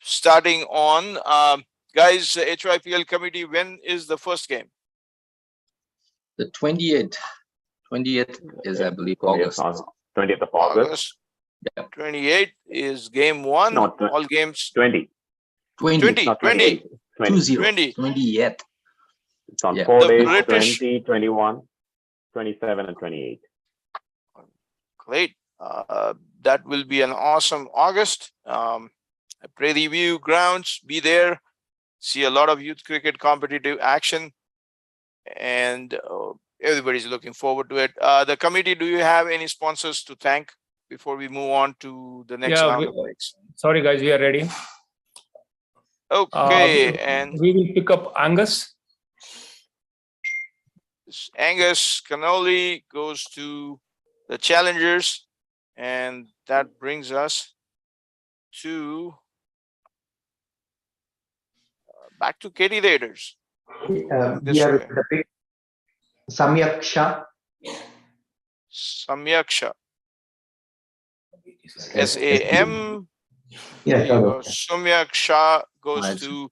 Starting on, guys, HYPL committee, when is the first game?
The 28th. 20th is, I believe,
20th
August.
20th of August.
Yeah. 28 is game 1.
No,
all games.
20.
20.
Not 28. 20.
20. 28th.
It's on
Yeah.
4
The
days,
British-
20, 21, 27, and 28.
Great. That will be an awesome August. Prairie View grounds, be there, see a lot of youth cricket competitive action, and everybody's looking forward to it. The committee, do you have any sponsors to thank before we move on to the next round of picks?
Sorry, guys, we are ready.
Okay, and
we will pick up Angus.
Angus Cannoli goes to the challengers, and that brings us to back to KD Raiders.
We are with the pick. Samyak Shah.
Samyaksha. SAM.
Yeah,
Samyak Shah goes to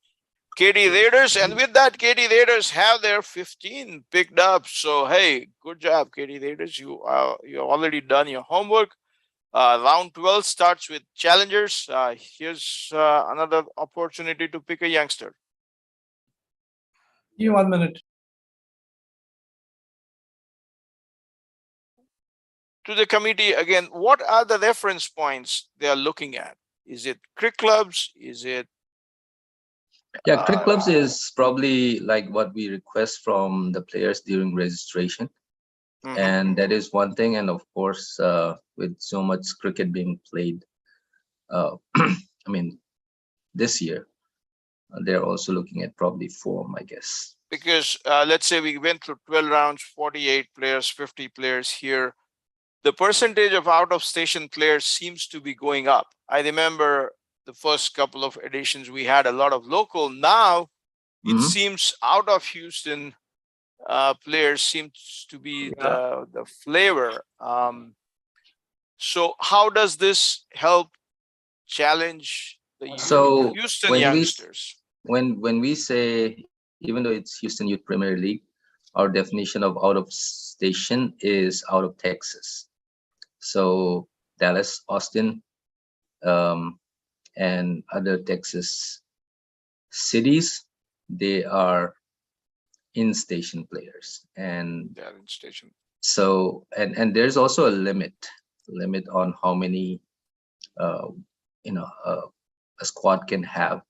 KD Raiders, and with that, KD Raiders have their 15 picked up. So hey, good job, KD Raiders. You already done your homework. Round 12 starts with challengers. Here's another opportunity to pick a youngster.
Give 1 minute.
To the committee again, what are the reference points they are looking at? Is it cricket clubs? Is it?
Yeah, cricket clubs is probably like what we request from the players during registration. And that is one thing. And of course, with so much cricket being played, I mean, this year, they're also looking at probably form, I guess.
because let's say we went through 12 rounds, 48 players, 50 players here. The percentage of out of station players seems to be going up. I remember the first couple of editions, we had a lot of local. Now it seems out of Houston players seems to be the flavor. So how does this help challenge the
So
Houston
when
youngsters?
when we say, even though it's Houston Youth Premier League, our definition of out of station is out of Texas. So Dallas, Austin, and other Texas cities, they are in-station players. And
They're in station.
so and there's also a limit on how many a squad can have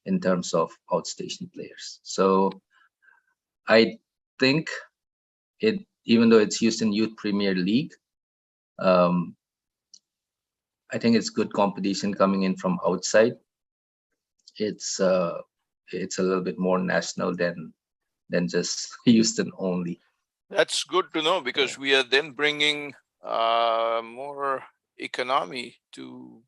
in terms of outstation players. So I think it, even though it's Houston Youth Premier League, I think it's good competition coming in from outside. It's a little bit more national than just Houston only.
That's good to know, because we are then bringing more economy to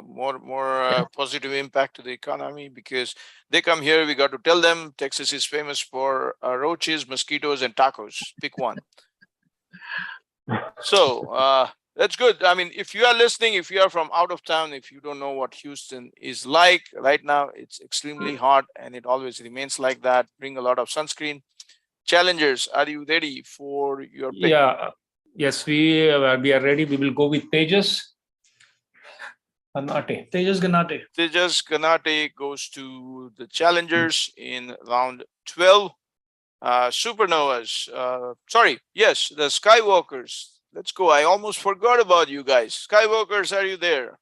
more positive impact to the economy, because they come here, we got to tell them Texas is famous for roaches, mosquitoes, and tacos. Pick one. So that's good. I mean, if you are listening, if you are from out of town, if you don't know what Houston is like right now, it's extremely hot and it always remains like that. Bring a lot of sunscreen. Challengers, are you ready for your pick?
Yeah. Yes, we are ready. We will go with Tejas Ganate.
Tejas Ganate goes to the challengers in round 12. Supernovas, the Skywalkers. Let's go. I almost forgot about you guys. Skywalkers, are you there?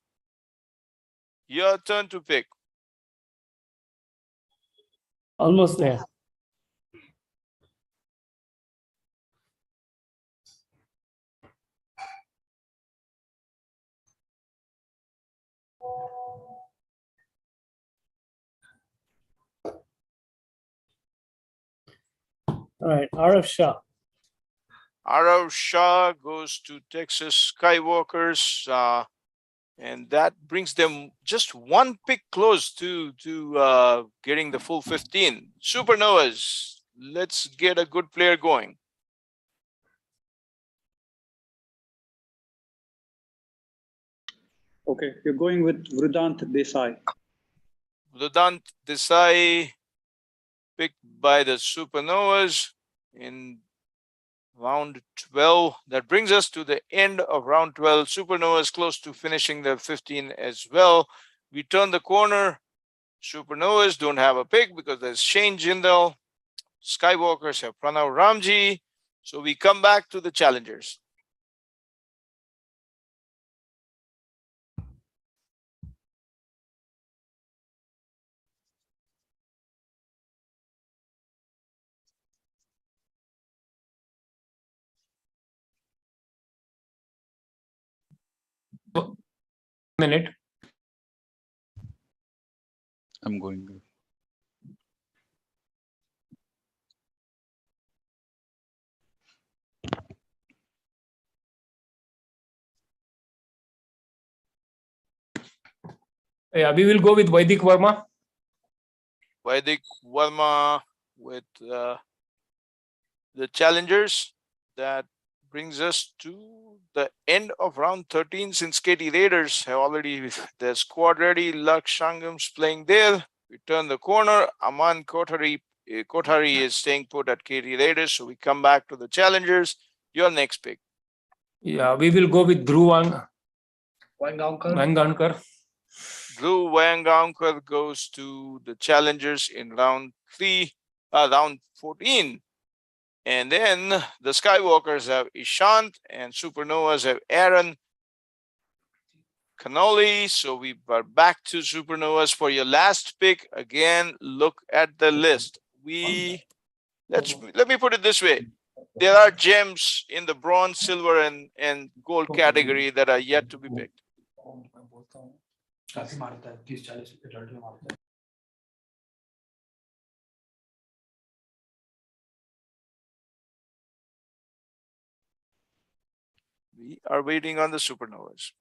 Your turn to pick.
Almost there. All right, Arav Shah.
Arav Shah goes to Texas Skywalkers, and that brings them just one pick close to getting the full 15. Supernovas, let's get a good player going.
Okay, you're going with Vrudant Desai.
Vrudant Desai, picked by the Supernovas in round 12. That brings us to the end of round 12. Supernovas close to finishing their 15 as well. We turn the corner. Supernovas don't have a pick because there's Shane Jindal. Skywalkers have Pranav Ramji. So we come back to the challengers.
Minute.
I'm going.
Yeah, we will go with Vaidik Verma.
Vaidik Verma with the challengers. That brings us to the end of round 13, since KT Raiders have already their squad ready. Laksh Shangam's playing there. We turn the corner. Aman Kothari is staying put at KT Raiders. So we come back to the challengers. Your next pick.
Yeah, we will go with Dhruv Vangankar.
Dhruv Vangankar goes to the challengers in round 14. And then the Skywalkers have Ishant and Supernovas have Aaron Canoli. So we are back to Supernovas for your last pick. Again, look at the list. Let me put it this way. There are gems in the bronze, silver, and gold category that are yet to be picked. We are waiting on the Supernovas.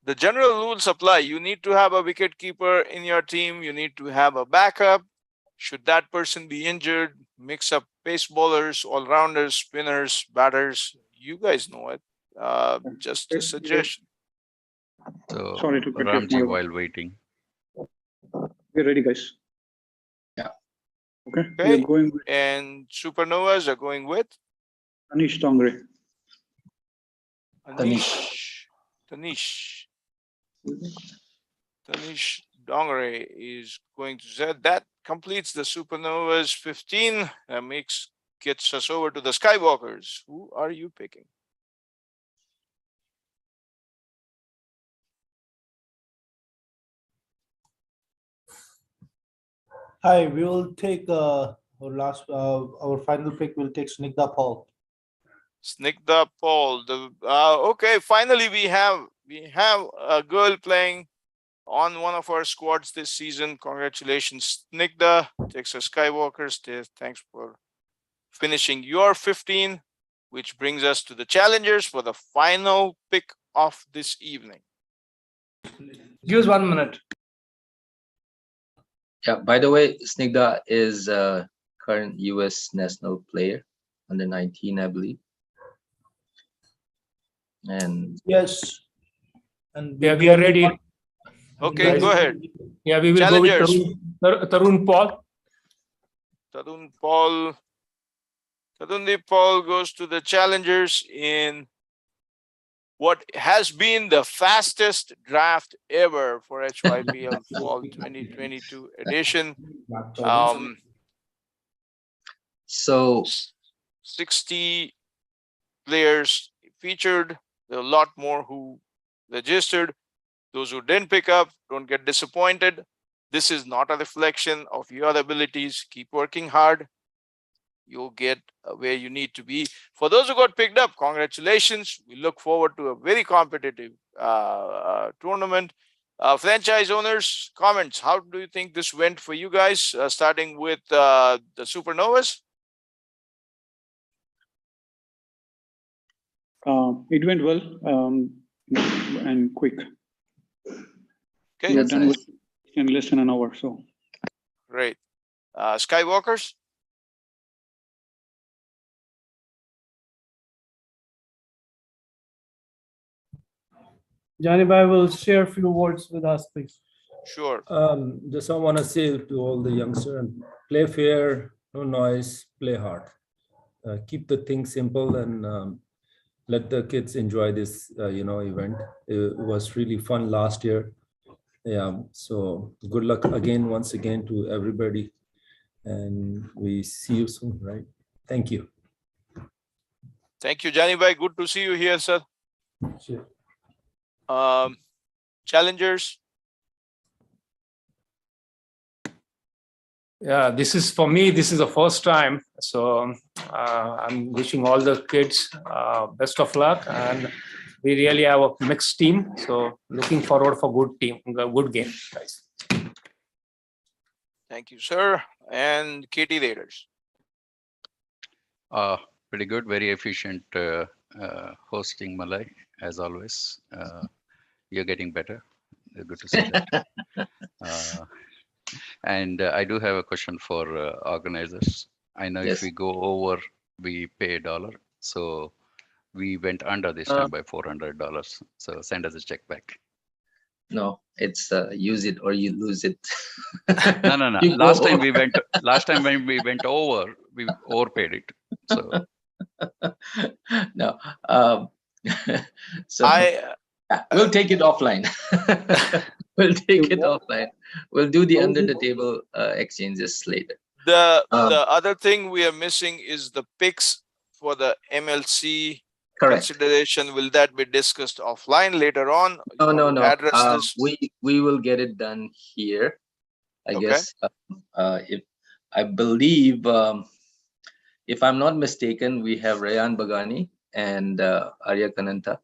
The general rules apply. You need to have a wicket keeper in your team. You need to have a backup. Should that person be injured, mix up pace bowlers, all-rounders, spinners, batters. You guys know it. Just a suggestion.
So,
Sorry to cut you off,
Ramji,
Madhav.
while waiting.
We're ready, guys.
Yeah.
Okay.
Okay.
We're going with
And Supernovas are going with
Anish Tongre.
Tanish Dongre is going to Z. That completes the Supernovas 15. That gets us over to the Skywalkers. Who are you picking?
Hi, we will take our final pick. We'll take Snigdha Paul.
Snigdha Paul. Okay, finally we have a girl playing on one of our squads this season. Congratulations, Snigdha. Takes our Skywalkers. Thanks for finishing your 15, which brings us to the challengers for the final pick of this evening.
Give us 1 minute.
Yeah, by the way, Snigdha is a current US national player, under 19, I believe. And
yes. And
Yeah, we are ready.
Okay, go ahead.
Yeah, we will
Challengers.
go with Tarun Paul.
Tarundeep Paul goes to the challengers in what has been the fastest draft ever for HYPL Fall 2022 edition.
So
60 players featured. There are a lot more who registered. Those who didn't pick up, don't get disappointed. This is not a reflection of your abilities. Keep working hard. You'll get where you need to be. For those who got picked up, congratulations. We look forward to a very competitive tournament. Franchise owners, comments. How do you think this went for you guys? Starting with the Supernovas.
It went well and quick.
Okay,
we're done with in less than an hour. So
great. Skywalkers.
Janibhai will share a few words with us, please.
Sure.
Just I want to say to all the youngsters, play fair, no noise, play hard. Keep the thing simple and let the kids enjoy this, event. It was really fun last year. Yeah, so good luck again, once again to everybody. And we see you soon, right? Thank you.
Thank you, Janibhai. Good to see you here, sir.
Sure.
Challengers.
Yeah, this is for me. This is the first time, so I'm wishing all the kids best of luck, and we really have a mixed team. So looking forward for good game, guys.
Thank you, sir. And KT Raiders.
Pretty good, very efficient hosting, Malay, as always. You're getting better. Good to see that. And I do have a question for organizers. I know if we go over, we pay $1. So we went under this time by $400. So send us a check back.
No, it's use it or you lose it.
No. Last time when we went over, we overpaid it. So
no. So we'll take it offline. We'll take it offline. We'll do the under the table exchanges later.
The other thing we are missing is the picks for the MLC consideration. Will that be discussed offline later on?
No.
Address this.
We will get it done here. I guess if I believe if I'm not mistaken, we have Rayan Bagani and Arya Kananta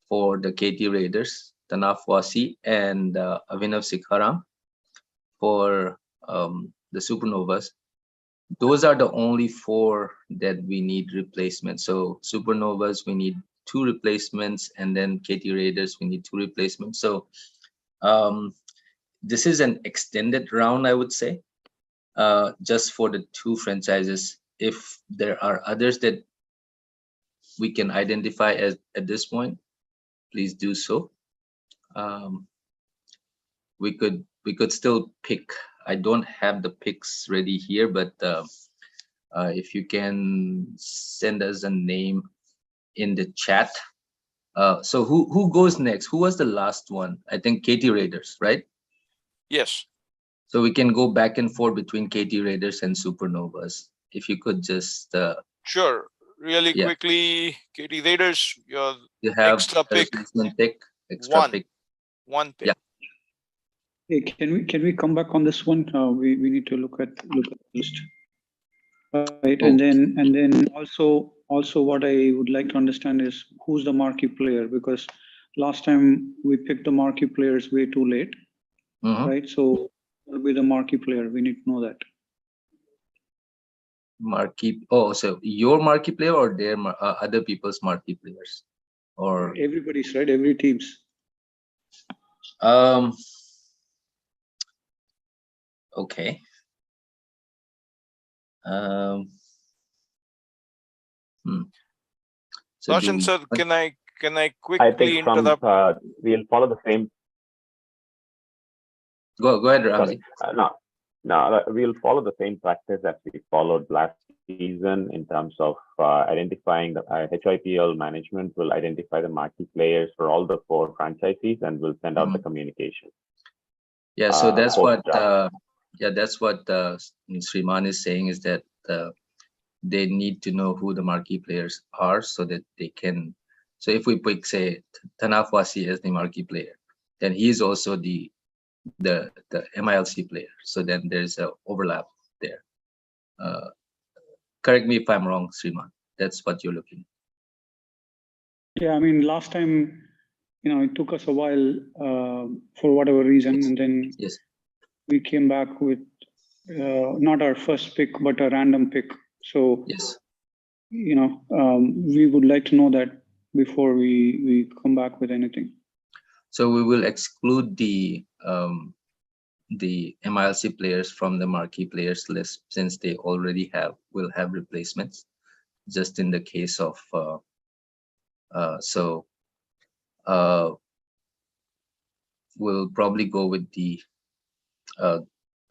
for the KT Raiders, Tanaf Wasi and Avinav Sikharam for the Supernovas. those are the only 4 that we need replacements. So Supernovas, we need 2 replacements, and then KT Raiders, we need 2 replacements. So this is an extended round, I would say, just for the 2 franchises. If there are others that we can identify as at this point, please do so. We could still pick. I don't have the picks ready here, but if you can send us a name in the chat. So who goes next? Who was the last one? I think KT Raiders, right?
Yes.
So we can go back and forth between KT Raiders and Supernovas. If you could just
Sure. Really
yeah.
quickly, KT Raiders, your
You have
extra
a
pick.
replacement pick, extra pick.
One pick.
Yeah.
Hey, can we come back on this one? We need to look at the list. Right, and then also what I would like to understand is who's the marquee player, because last time we picked the marquee players way too late, right? So who will be the marquee player? We need to know that.
Marquee. Oh, so your marquee player or their other people's marquee players, or
everybody's, right? Every team's.
Okay. So
Roshan sir, can I
I
quickly
think
interrupt?
we'll follow the same.
Go ahead, Ramzi.
No, we'll follow the same practice that we followed last season in terms of identifying the HYPL management will identify the marquee players for all the 4 franchisees and will send out the communication.
Yeah, so that's what Sriman is saying, is that they need to know who the marquee players are so that they can. So if we pick, say, Tanafwasi as the marquee player, then he is also the MILC player. So then there's a overlap there. Correct me if I'm wrong, Sriman. That's what you're looking.
Yeah, I mean, last time, it took us a while for whatever reason, and then we came back with not our first pick, but a random pick. So we would like to know that before we come back with anything.
So we will exclude the MILC players from the marquee players list, since they already will have replacements, just in the case of we'll probably go with the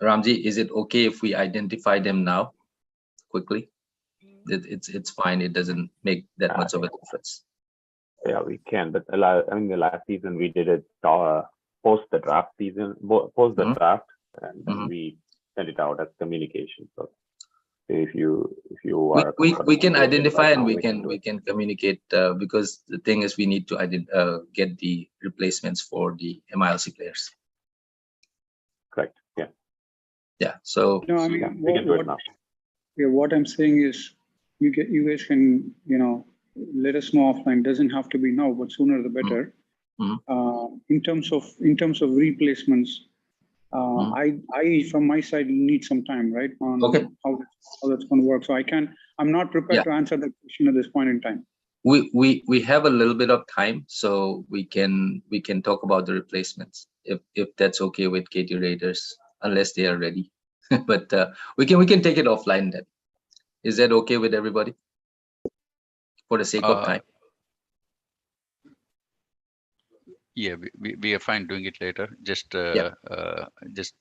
Ramzi. Is it okay if we identify them now quickly? It's fine. It doesn't make that much of a difference.
Yeah, we can. But I mean, the last season we did it post the draft season, post the draft, and then we sent it out as communication. So if you are
we can identify and we can communicate, because the thing is we need to get the replacements for the MILC players.
Correct. Yeah.
Yeah. So
no, I mean,
we can do it now.
Yeah, what I'm saying is, you guys can let us know offline. Doesn't have to be now, but sooner the better. In terms of replacements, I from my side need some time, right, on how that's going to work. So I'm not prepared to answer that question at this point in time.
We have a little bit of time, so we can talk about the replacements if that's okay with KT Raiders, unless they are ready. But we can take it offline then. Is that okay with everybody? For the sake of time.
Yeah, we are fine doing it later. Just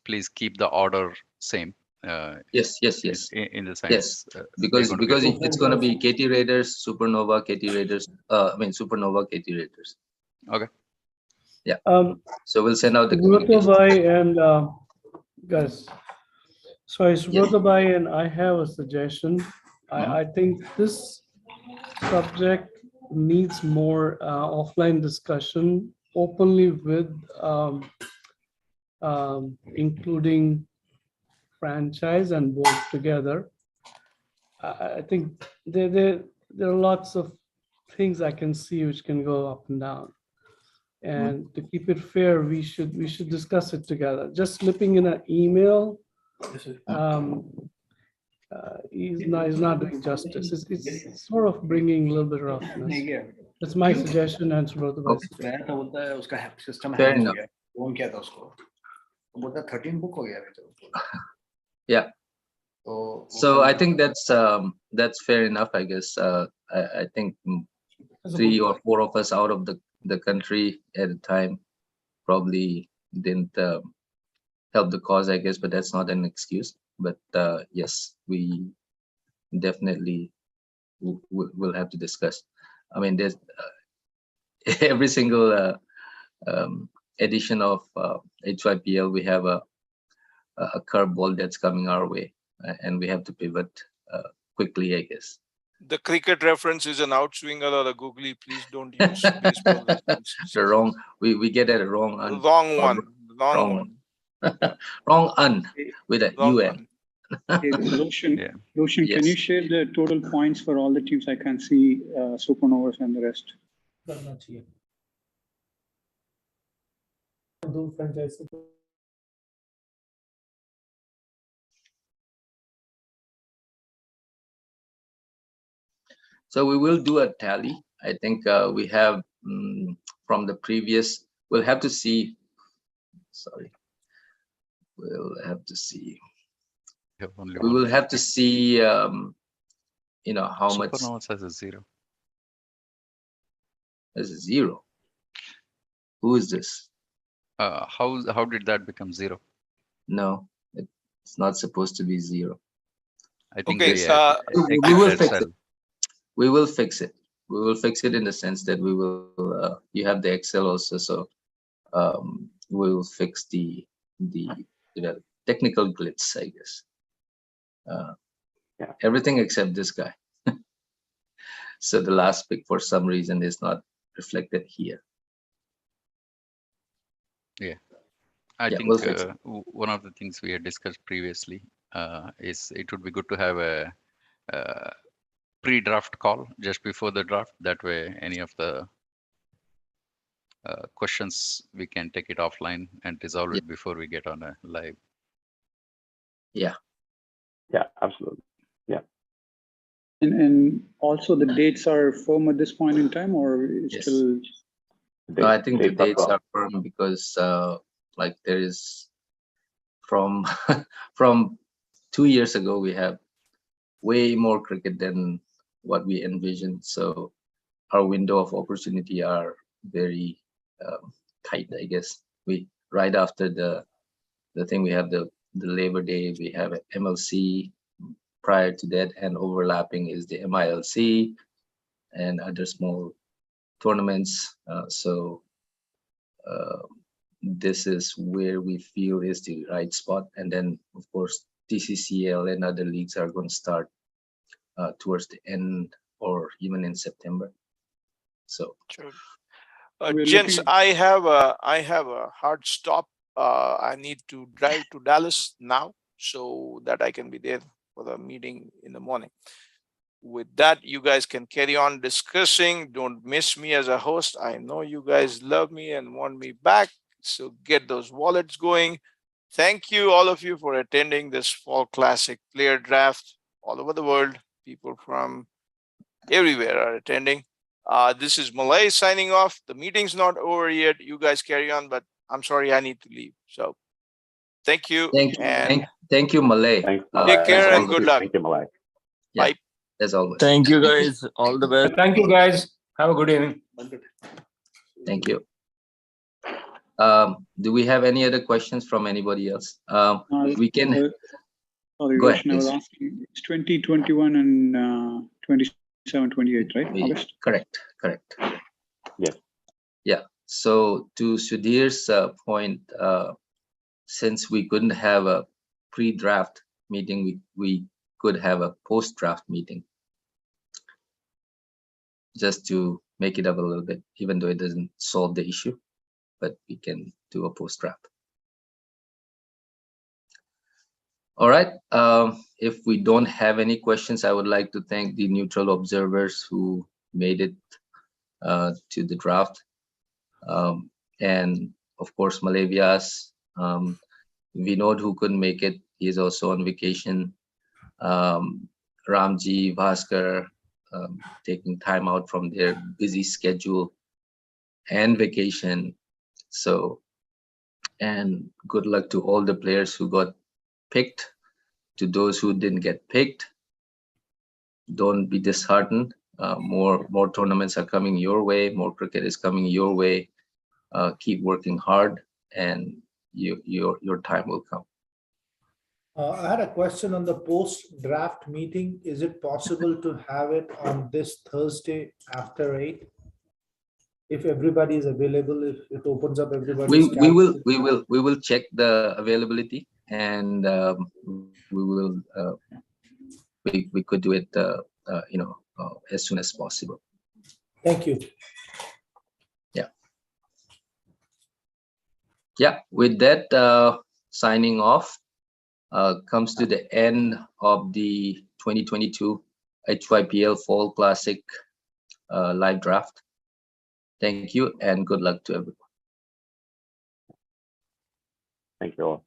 please keep the order same.
Yes.
In the sense,
yes, because if it's going to be KT Raiders, Supernova, KT Raiders. Supernova, KT Raiders.
Okay.
Yeah. So we'll send out the
Subroto and guys. Sorry, Subroto and I have a suggestion. I think this subject needs more offline discussion openly with including franchise and board together. I think there are lots of things I can see which can go up and down. And to keep it fair, we should discuss it together. Just slipping in an email he's not doing justice. It's sort of bringing a little bit of roughness. That's my suggestion, and for the best.
Fair enough. Yeah. So I think that's fair enough, I guess. I think 3 or 4 of us out of the country at a time probably didn't help the cause, I guess, but that's not an excuse. But yes, we definitely will have to discuss. I mean, there's every single edition of HYPL, we have a curveball that's coming our way, and we have to pivot quickly, I guess.
The cricket reference is an outswinger or a googly. Please don't use baseball references.
The wrong, we get it wrong.
Wrong one.
Wrong un with a UN.
Roshan, Roshan,
Yes.
can you share the total points for all the teams? I can see supernovas and the rest.
So we will do a tally. I think we have from the previous, we'll have to see. Sorry. We'll have to see. We will have to see, you know, how much.
Supernovas has a 0.
There's a 0. Who is this?
How did that become 0?
No, it's not supposed to be 0.
I think
Okay,
we will fix it. We will fix it. We will fix it in the sense that we will. You have the Excel also, so we will fix the technical glitch, I guess. Everything except this guy. So the last pick for some reason is not reflected here.
Yeah, I think
we'll fix it.
one of the things we had discussed previously is it would be good to have a pre-draft call just before the draft. That way, any of the questions we can take it offline and resolve it before we get on a live.
Yeah.
Yeah, absolutely. Yeah.
And also the dates are firm at this point in time, or it's still?
No, I think the dates are firm because like there is from from 2 years ago, we have way more cricket than what we envisioned. So our window of opportunity are very tight, I guess. We right after the thing, we have the Labor Day, we have MLC. Prior to that, and overlapping is the MILC and other small tournaments. So this is where we feel is the right spot. And then, of course, TCCL and other leagues are going to start towards the end or even in September. So,
gents, I have a hard stop. I need to drive to Dallas now so that I can be there for the meeting in the morning. With that, you guys can carry on discussing. Don't miss me as a host. I know you guys love me and want me back. So get those wallets going. Thank you, all of you, for attending this Fall Classic player draft all over the world. People from everywhere are attending. This is Malay signing off. The meeting's not over yet. You guys carry on, but I'm sorry I need to leave. So thank you.
Thank you, Malay.
Take care and good luck.
Thank you, Malay.
Bye.
As always.
Thank you, guys. All the best.
Thank you, guys. Have a good evening.
Thank you. Do we have any other questions from anybody else? We can.
Sorry,
Go ahead,
Roshan, I was
please.
asking, it's 2021 and 27, 28, right? August?
Correct.
Yes.
Yeah. So to Sudhir's point, since we couldn't have a pre-draft meeting, we could have a post-draft meeting, just to make it up a little bit, even though it doesn't solve the issue, but we can do a post-draft. All right. If we don't have any questions, I would like to thank the neutral observers who made it to the draft. And of course, Malavias, Vinod, who couldn't make it. He is also on vacation. Ramji, Bhaskar, taking time out from their busy schedule and vacation. So, and good luck to all the players who got picked. To those who didn't get picked, don't be disheartened. More tournaments are coming your way. More cricket is coming your way. Keep working hard, and your time will come.
I had a question on the post-draft meeting. Is it possible to have it on this Thursday after 8? If everybody is available, if it opens up everybody's
we will check the availability, and we could do it as soon as possible.
Thank you.
Yeah, with that, signing off, comes to the end of the 2022 HYPL Fall Classic live draft. Thank you and good luck to everyone.
Thank you all.